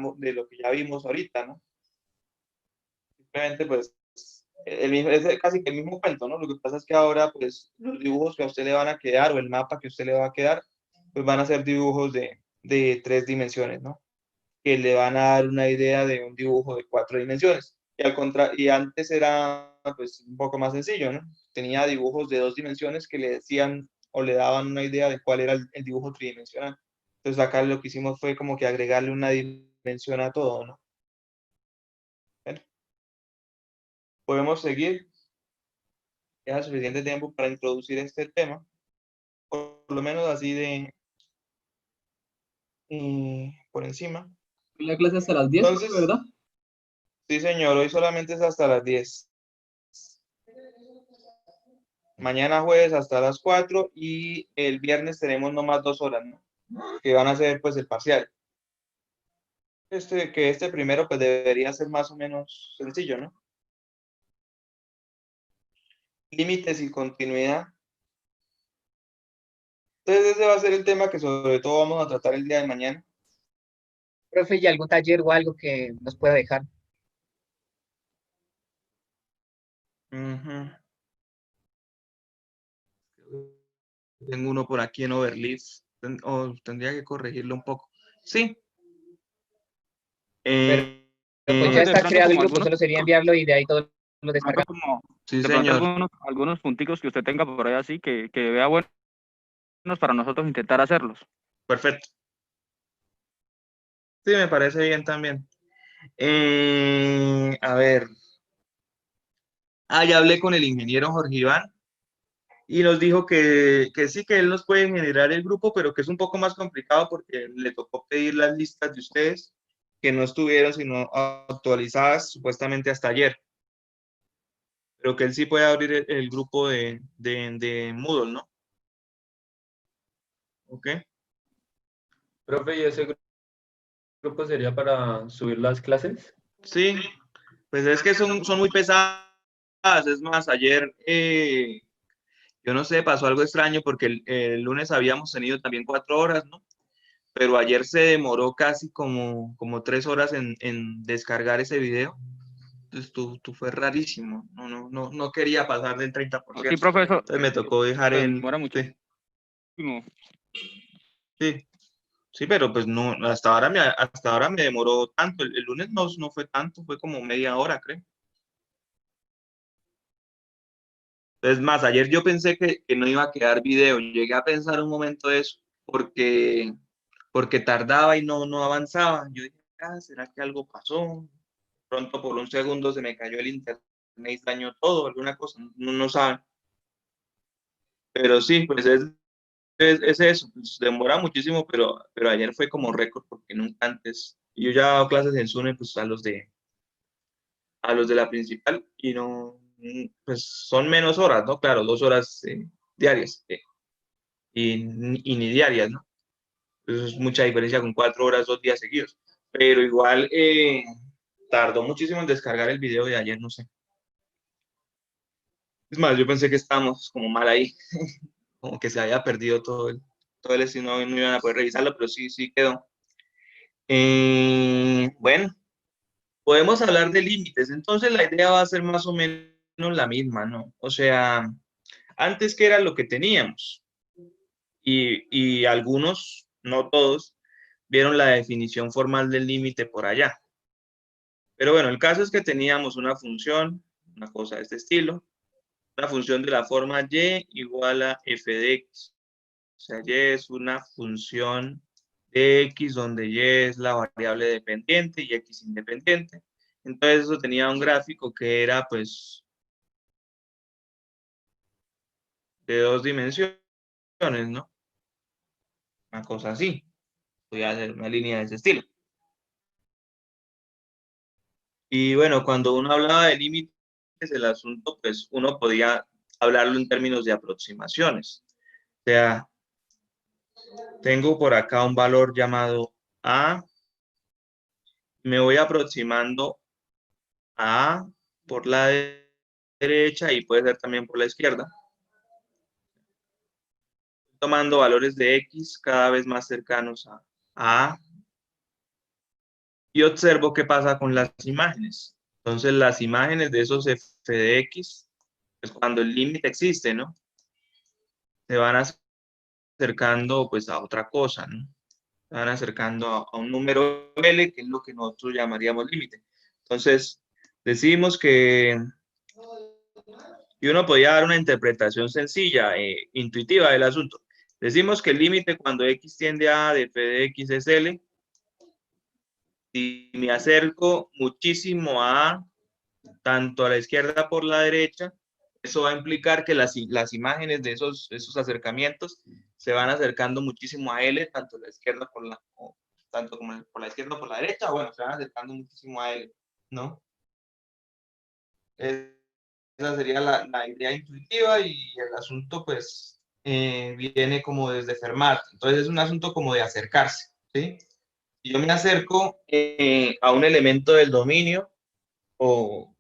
vimos ahorita, ¿no? Simplemente pues es casi que el mismo cuento, ¿no? Lo que pasa es que ahora pues los dibujos que a usted le van a quedar o el mapa que a usted le va a quedar, pues van a ser dibujos de 3 dimensiones, ¿no? Que le van a dar una idea de un dibujo de 4 dimensiones. Y antes era pues un poco más sencillo, ¿no? Tenía dibujos de 2 dimensiones que le decían o le daban una idea de cuál era el dibujo tridimensional. Entonces acá lo que hicimos fue como que agregarle una dimensión a todo, ¿no? Bueno, podemos seguir. Queda suficiente tiempo para introducir este tema, por lo menos así por encima. La clase hasta las 10, Entonces, ¿verdad? sí señor, hoy solamente es hasta las 10. Mañana jueves hasta las 4 y el viernes tenemos nomás 2 horas, ¿no? Que van a ser pues el parcial. Este primero pues debería ser más o menos sencillo, ¿no? Límites y continuidad. Entonces ese va a ser el tema que sobre todo vamos a tratar el día de mañana. Profe, ¿y algún taller o algo que nos pueda dejar? Ujú. Tengo uno por aquí en Overleaf. Tendría que corregirlo un poco. Sí. Pero pues Profe, ya de está pronto creado el como grupo, algunos, solo sería enviarlo y de ahí todo lo de pronto descargamos. como, Sí, de pronto señor. algunos punticos que usted tenga por ahí así que vea buenos para nosotros intentar hacerlos. Perfecto. Sí, me parece bien también. A ver. Ya hablé con el ingeniero Jorge Iván y nos dijo que sí, que él nos puede generar el grupo, pero que es un poco más complicado porque le tocó pedir las listas de ustedes que no estuvieron sino actualizadas supuestamente hasta ayer. Pero que él sí puede abrir el grupo de Moodle, ¿no? ¿Ok? Profe, ¿y ese grupo sería para subir las clases? Sí, pues es que son muy pesadas. Es más, ayer, yo no sé, pasó algo extraño porque el lunes habíamos tenido también 4 horas, ¿no? Pero ayer se demoró casi como 3 horas en descargar ese video. Entonces tú fue rarísimo. No quería pasar del 30%. Sí, profe, eso Entonces me tocó dejar demora muchísimo. Sí. Sí, pero pues no, hasta ahora me demoró tanto. El lunes no fue tanto, fue como media hora, creo. Es más, ayer yo pensé que no iba a quedar video. Llegué a pensar un momento eso, porque tardaba y no avanzaba. Yo dije, ¿será que algo pasó? Pronto por un segundo se me cayó el internet y dañó todo, alguna cosa, no sabe. Pero sí, pues es eso, pues demora muchísimo, pero ayer fue como récord porque nunca antes. Yo ya he dado clases en Sune pues a los de la principal y no, pues son menos horas, ¿no? Claro, 2 horas diarias y ni diarias, ¿no? Eso es mucha diferencia con 4 horas, 2 días seguidos. Pero igual tardó muchísimo en descargar el video de ayer, no sé. Es más, yo pensé que estábamos como mal ahí, como que se había perdido todo el estilo, no iban a poder revisarlo, pero sí quedó. Bueno, podemos hablar de límites, entonces la idea va a ser más o menos la misma, ¿no? O sea, antes que era lo que teníamos y algunos, no todos, vieron la definición formal del límite por allá. Pero bueno, el caso es que teníamos una función, una cosa de este estilo, una función de la forma y igual a f de x. O sea, y es una función de x donde y es la variable dependiente y x independiente. Entonces eso tenía un gráfico que era pues de 2 dimensiones, ¿no? Una cosa así. Voy a hacer una línea de ese estilo. Y bueno, cuando uno hablaba de límites, el asunto, pues uno podía hablarlo en términos de aproximaciones. O sea, tengo por acá un valor llamado A, me voy aproximando a A por la derecha y puede ser también por la izquierda, tomando valores de X cada vez más cercanos a A y observo qué pasa con las imágenes. Entonces las imágenes de esos f de X, pues cuando el límite existe, ¿no? Se van acercando pues a otra cosa, ¿no? Se van acercando a un número L, que es lo que nosotros llamaríamos límite. Entonces, decimos que, y uno podía dar una interpretación sencilla, intuitiva del asunto. Decimos que el límite cuando x tiende a de f de x es L. Si me acerco muchísimo a tanto a la izquierda por la derecha, eso va a implicar que las imágenes de esos acercamientos se van acercando muchísimo a L, tanto a la izquierda tanto como por la izquierda o por la derecha, bueno, se van acercando muchísimo a L, ¿no? Esa sería la idea intuitiva y el asunto pues viene como desde Fermat. Entonces es un asunto como de acercarse, ¿sí? Si yo me acerco a un elemento del dominio o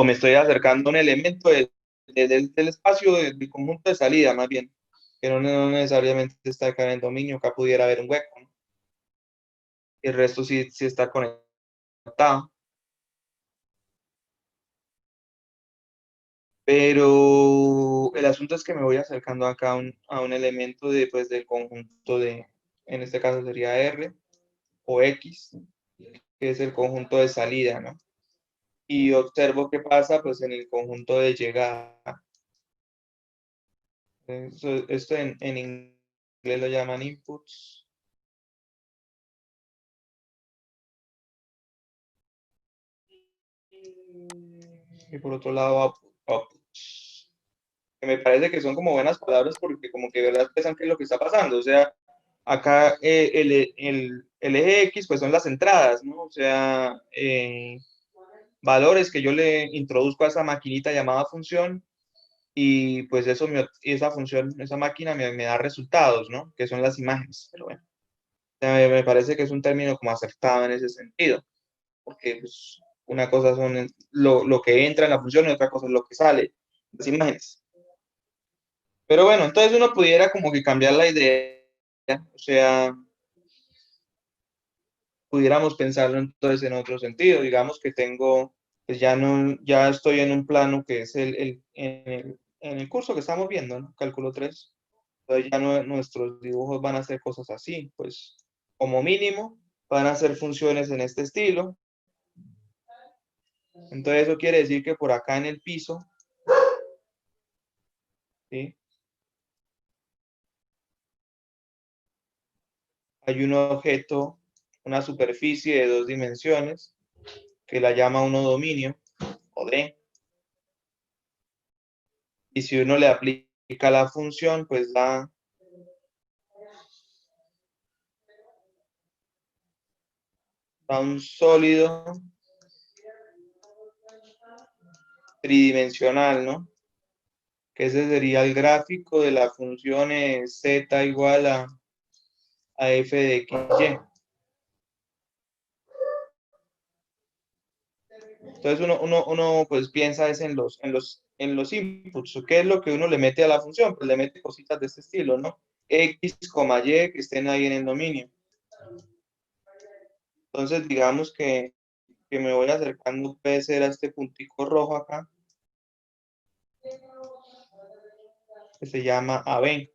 me estoy acercando a un elemento del espacio del conjunto de salida, más bien, que no necesariamente está acá en el dominio, acá pudiera haber un hueco, ¿no? El resto sí está conectado. Pero el asunto es que me voy acercando acá a un elemento pues, del conjunto en este caso sería R o X, que es el conjunto de salida, ¿no? Y observo qué pasa pues en el conjunto de llegada. Esto en inglés lo llaman inputs. Y por otro lado, outputs. Que me parece que son como buenas palabras porque como que de verdad expresan qué es lo que está pasando. O sea, acá el eje X pues son las entradas, ¿no? O sea, valores que yo le introduzco a esa maquinita llamada función y pues esa función, esa máquina me da resultados, ¿no? Que son las imágenes. Pero bueno, o sea, me parece que es un término como acertado en ese sentido, porque pues, una cosa son lo que entra en la función y otra cosa es lo que sale, las imágenes. Pero bueno, entonces uno pudiera como que cambiar la idea, o sea, pudiéramos pensarlo entonces en otro sentido, digamos que tengo, pues ya estoy en un plano que es en el curso que estamos viendo, ¿no? Cálculo 3. Entonces ya nuestros dibujos van a ser cosas así, pues como mínimo van a ser funciones en este estilo. Entonces eso quiere decir que por acá en el piso, ¿sí? Hay un objeto, una superficie de 2 dimensiones, que la llama uno dominio, o D. Y si uno le aplica la función, pues da un sólido tridimensional, ¿no? Que ese sería el gráfico de la función z igual a f de x, y. Entonces uno pues piensa es en los inputs. ¿Qué es lo que uno le mete a la función? Pues le mete cositas de este estilo, ¿no? X, y, que estén ahí en el dominio. Entonces digamos que me voy acercando, puede ser a este puntico rojo acá, que se llama AB.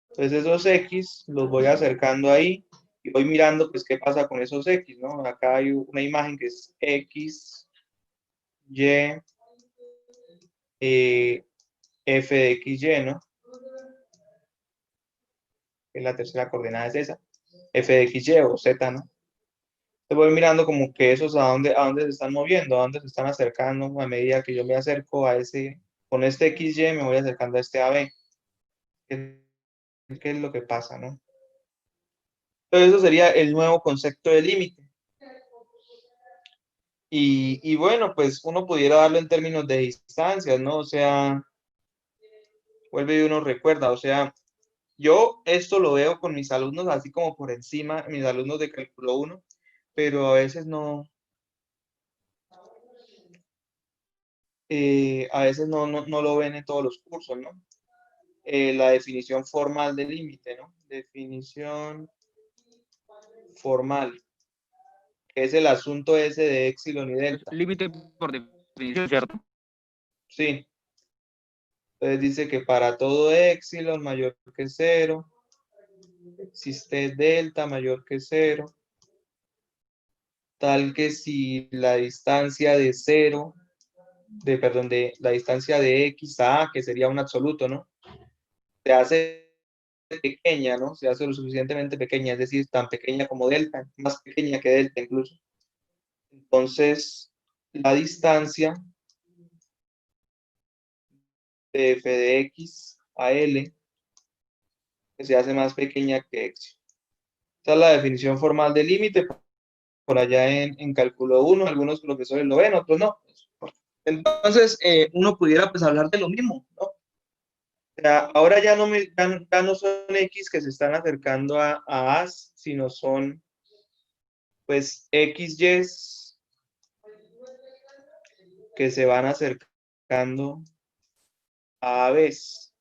Entonces esos X los voy acercando ahí y voy mirando pues qué pasa con esos X, ¿no? Acá hay una imagen que es X, Y, F de XY, ¿no? Que la tercera coordenada es esa, F de XY o Z, ¿no? Entonces voy mirando como que esos a dónde se están moviendo, a dónde se están acercando a medida que yo me acerco a ese, con este XY me voy acercando a este AB. ¿Qué es lo que pasa, no? Entonces eso sería el nuevo concepto de límite. Y bueno, pues uno pudiera darlo en términos de distancias, ¿no? O sea, vuelve y uno recuerda, o sea, yo esto lo veo con mis alumnos así como por encima, mis alumnos de cálculo 1, pero a veces no lo ven en todos los cursos, ¿no? La definición formal de límite, ¿no? Definición formal, que es el asunto ese de epsilon y delta. Límite por definición, ¿cierto? Sí. Entonces dice que para todo epsilon mayor que 0, existe delta mayor que 0, tal que si la distancia de 0, de la distancia de x a a, que sería un absoluto, ¿no? Se hace pequeña, ¿no? Se hace lo suficientemente pequeña, es decir, tan pequeña como delta, más pequeña que delta incluso. Entonces, la distancia de f de x a L, que se hace más pequeña que x. Esa es la definición formal de límite. Por allá en cálculo 1, algunos profesores lo ven, otros no. Entonces, uno pudiera pues hablar de lo mismo, ¿no? O sea, ahora ya no son X que se están acercando a A, sino son pues XY que se van acercando a Bs.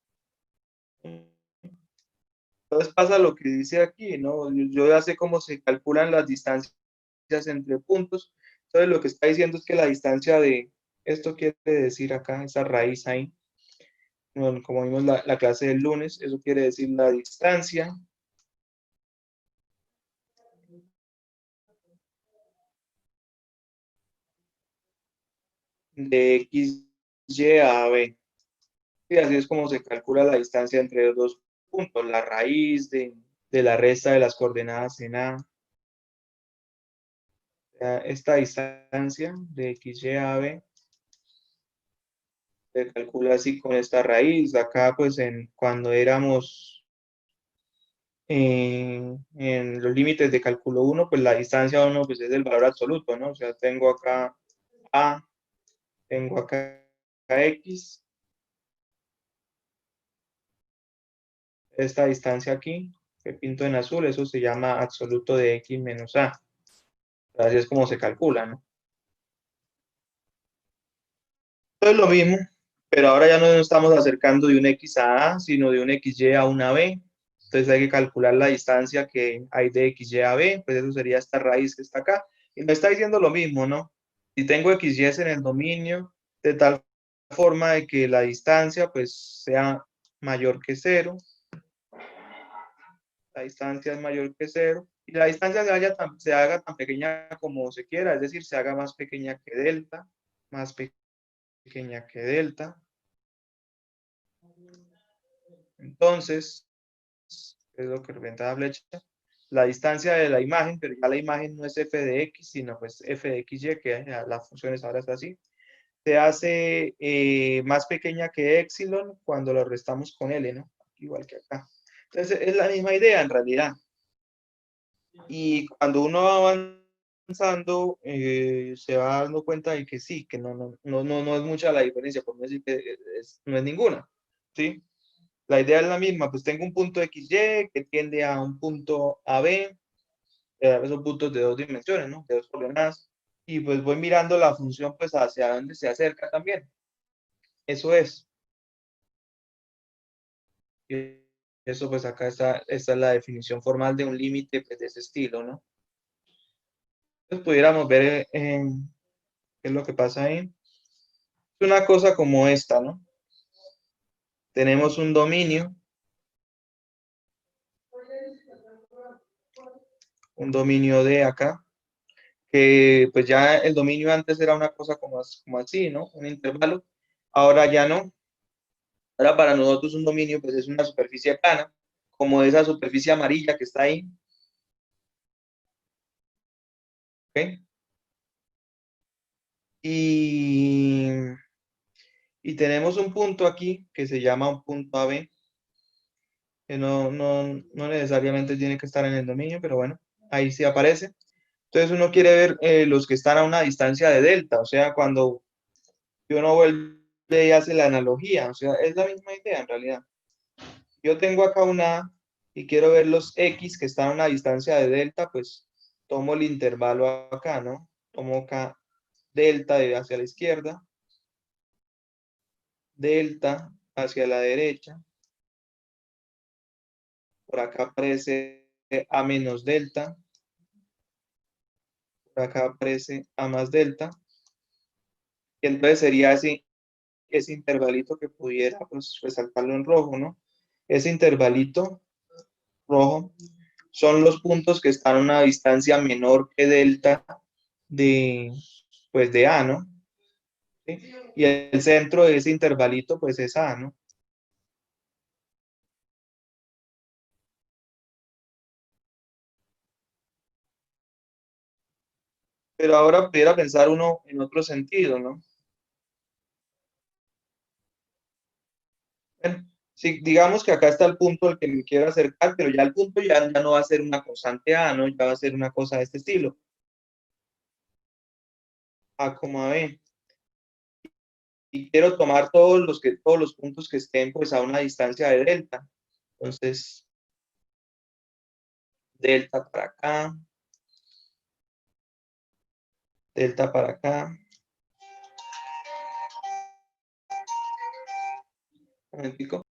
Entonces pasa lo que dice aquí, ¿no? Yo ya sé cómo se calculan las distancias entre puntos. Entonces lo que está diciendo es que la distancia de, esto quiere decir acá, esa raíz ahí, bueno, como vimos la clase del lunes, eso quiere decir la distancia de XY a B. Y así es como se calcula la distancia entre los dos puntos, la raíz de la resta de las coordenadas en A. Esta distancia de XY a B se calcula así con esta raíz. Acá pues cuando éramos en los límites de cálculo 1, pues la distancia 1 pues es el valor absoluto, ¿no? O sea, tengo acá A, tengo acá X, esta distancia aquí, que pinto en azul, eso se llama absoluto de X menos A. Así es como se calcula, ¿no? Entonces lo mismo, pero ahora ya no nos estamos acercando de un X a A, sino de un XY a una B. Entonces hay que calcular la distancia que hay de XY a B, pues eso sería esta raíz que está acá. Y me está diciendo lo mismo, ¿no? Si tengo XY en el dominio, de tal forma de que la distancia pues sea mayor que 0. La distancia es mayor que 0. Y la distancia se haga tan pequeña como se quiera, es decir, se haga más pequeña que delta, más pequeña que delta. Entonces, es lo que representa la flecha. La distancia de la imagen, pero ya la imagen no es f de x, sino pues f de xy, que la función ahora está así, se hace más pequeña que epsilon cuando lo restamos con L, ¿no? Igual que acá. Entonces, es la misma idea en realidad. Y cuando uno va avanzando, se va dando cuenta de que sí, que no es mucha la diferencia, por no decir que no es ninguna, ¿sí? La idea es la misma, pues tengo un punto XY que tiende a un punto AB, son puntos de 2 dimensiones, ¿no? De 2 coordenadas, y pues voy mirando la función pues hacia donde se acerca también. Eso es. Y eso pues acá esta es la definición formal de un límite pues, de ese estilo, ¿no? Entonces pudiéramos ver qué es lo que pasa ahí. Es una cosa como esta, ¿no? Tenemos un dominio de acá, que pues ya el dominio antes era una cosa como así, ¿no? Un intervalo. Ahora ya no. Ahora para nosotros un dominio pues es una superficie plana, como esa superficie amarilla que está ahí. ¿Ok? Y tenemos un punto aquí que se llama un punto AB, que no necesariamente tiene que estar en el dominio, pero bueno, ahí sí aparece. Entonces uno quiere ver los que están a una distancia de delta, o sea, cuando uno vuelve y hace la analogía, o sea, es la misma idea en realidad. Yo tengo acá una A y quiero ver los X que están a una distancia de delta, pues tomo el intervalo acá, ¿no? Tomo acá delta hacia la izquierda, delta hacia la derecha, por acá aparece A menos delta, por acá aparece A más delta, y entonces sería ese intervalito que pudiera pues, resaltarlo en rojo, ¿no? Ese intervalito rojo son los puntos que están a una distancia menor que delta pues de A, ¿no? ¿Sí? Y el centro de ese intervalito pues es A, ¿no? Pero ahora pudiera pensar uno en otro sentido, ¿no? Bueno, si digamos que acá está el punto al que me quiero acercar, pero ya el punto ya no va a ser una constante A, ¿no? Ya va a ser una cosa de este estilo. A, B. Y quiero tomar todos los puntos que estén pues a una distancia de delta. Entonces, delta para acá, delta para acá. Un momentico.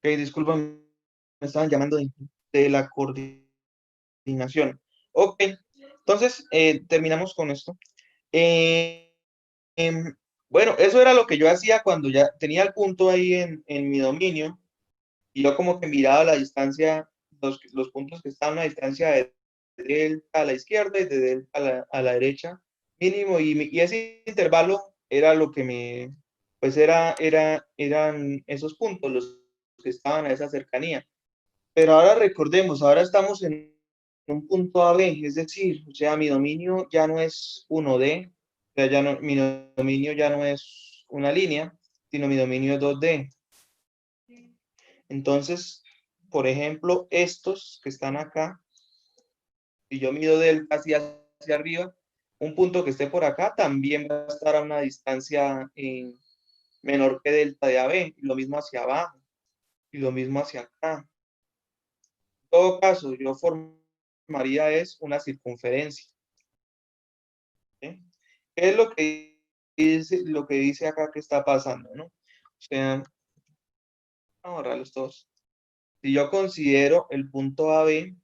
Ok, disculpa, me estaban llamando de la coordinación. Ok, entonces terminamos con esto. Eh, em, bueno, eso era lo que yo hacía cuando ya tenía el punto ahí en mi dominio y yo como que miraba la distancia, los puntos que estaban a una distancia de delta a la izquierda y de delta a la derecha mínimo y ese intervalo era lo que pues eran esos puntos los que estaban a esa cercanía. Pero ahora recordemos, ahora estamos en un punto AB, es decir, o sea, mi dominio ya no es 1D, o sea, ya no, mi dominio ya no es una línea, sino mi dominio es 2D. Entonces, por ejemplo, estos que están acá, si yo mido delta hacia arriba, un punto que esté por acá también va a estar a una distancia menor que delta de AB, y lo mismo hacia abajo, y lo mismo hacia acá. En todo caso, yo formaría es una circunferencia. ¿Sí? ¿Qué es lo que dice acá que está pasando, ¿no? O sea, vamos a borrarlos todos. Si yo considero el punto AB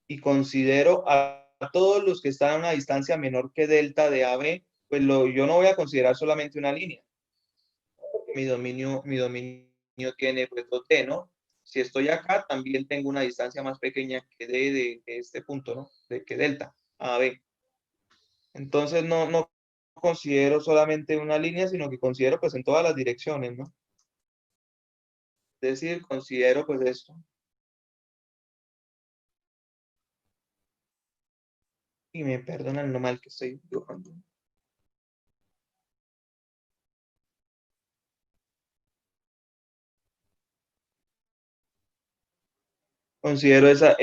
y considero a todos los que están a una distancia menor que delta de AB, pues yo no voy a considerar solamente una línea. Mi dominio tiene pues 2D, ¿no? Si estoy acá, también tengo una distancia más pequeña que D de este punto, ¿no? Que delta, AB. Entonces no considero solamente una línea, sino que considero pues en todas las direcciones, ¿no? Es decir, considero pues esto. Y me perdonan lo mal que estoy dibujando. Considero esa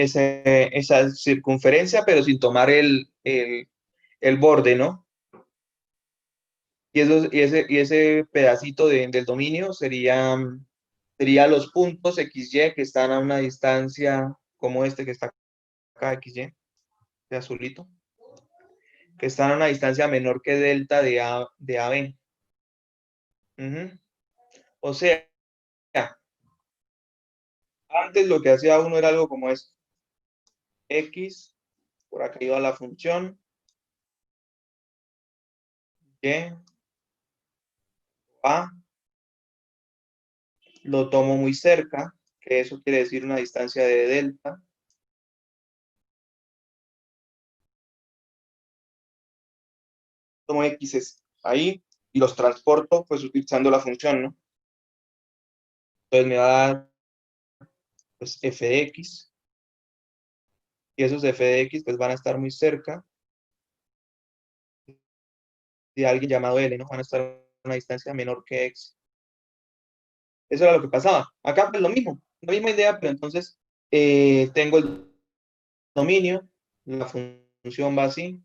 circunferencia, pero sin tomar el borde, ¿no? Y ese pedacito del dominio sería los puntos XY que están a una distancia como este que está acá, XY, de azulito, que están a una distancia menor que delta de AB. O sea, antes lo que hacía uno era algo como esto. X, por acá iba la función, Y, A, lo tomo muy cerca, que eso quiere decir una distancia de delta. Tomo X ahí y los transporto pues utilizando la función, ¿no? Entonces me va a dar pues f de x y esos f de x pues van a estar muy cerca de alguien llamado L, ¿no? Van a estar a una distancia menor que x. Eso era lo que pasaba. Acá pues lo mismo, la misma idea, pero entonces tengo el dominio, la función va así,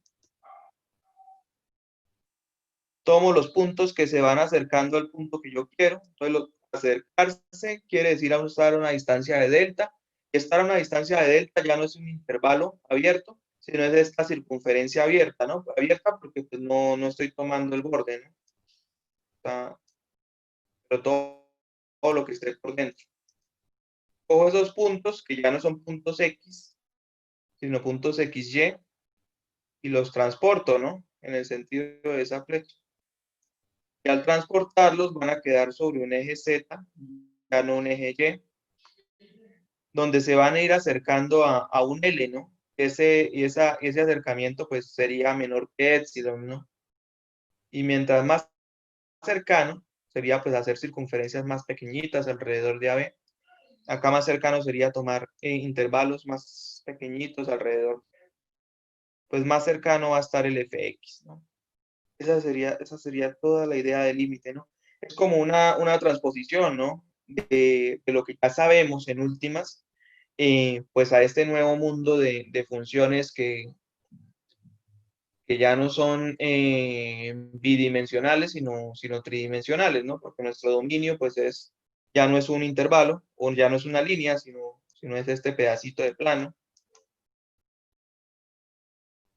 tomo los puntos que se van acercando al punto que yo quiero, entonces acercarse quiere decir estar a una distancia de delta, estar a una distancia de delta ya no es un intervalo abierto, sino es esta circunferencia abierta, ¿no? Abierta porque pues no estoy tomando el borde, ¿no? Pero todo lo que esté por dentro. Cojo esos puntos que ya no son puntos X, sino puntos XY, y los transporto, ¿no? En el sentido de esa flecha. Y al transportarlos van a quedar sobre un eje Z, ya no un eje Y, donde se van a ir acercando a un L, ¿no? Ese acercamiento pues sería menor que epsilon, ¿no? Y mientras más cercano, sería pues hacer circunferencias más pequeñitas alrededor de AB. Acá más cercano sería tomar intervalos más pequeñitos alrededor. Pues más cercano va a estar el fx, ¿no? Esa sería toda la idea del límite, ¿no? Es como una transposición, ¿no? De lo que ya sabemos en últimas, pues a este nuevo mundo de funciones que ya no son bidimensionales, sino tridimensionales, ¿no? Porque nuestro dominio, pues ya no es un intervalo, o ya no es una línea, sino es este pedacito de plano.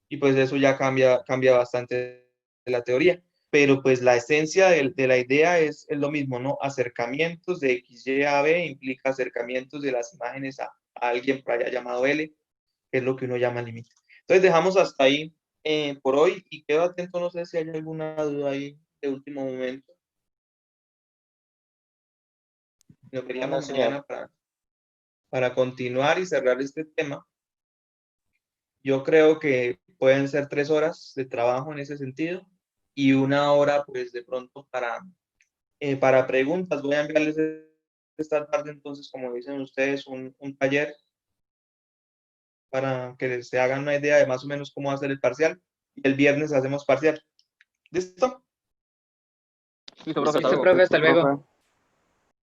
Y pues eso ya cambia bastante la teoría. pero pues la esencia de la idea es lo mismo, ¿no? Acercamientos de X, Y a B implica acercamientos de las imágenes a alguien por allá llamado L, que es lo que uno llama límite. Entonces dejamos hasta ahí por hoy y quedo atento, no sé si hay alguna duda ahí de último momento. Nos veríamos No, señor. mañana para continuar y cerrar este tema. Yo creo que pueden ser 3 horas de trabajo en ese sentido y 1 hora, pues de pronto para preguntas. Voy a enviarles esta tarde, entonces, como dicen ustedes, un taller para que se hagan una idea de más o menos cómo hacer el parcial. Y el viernes hacemos parcial. ¿Listo? Listo, Listo, profe, hasta luego.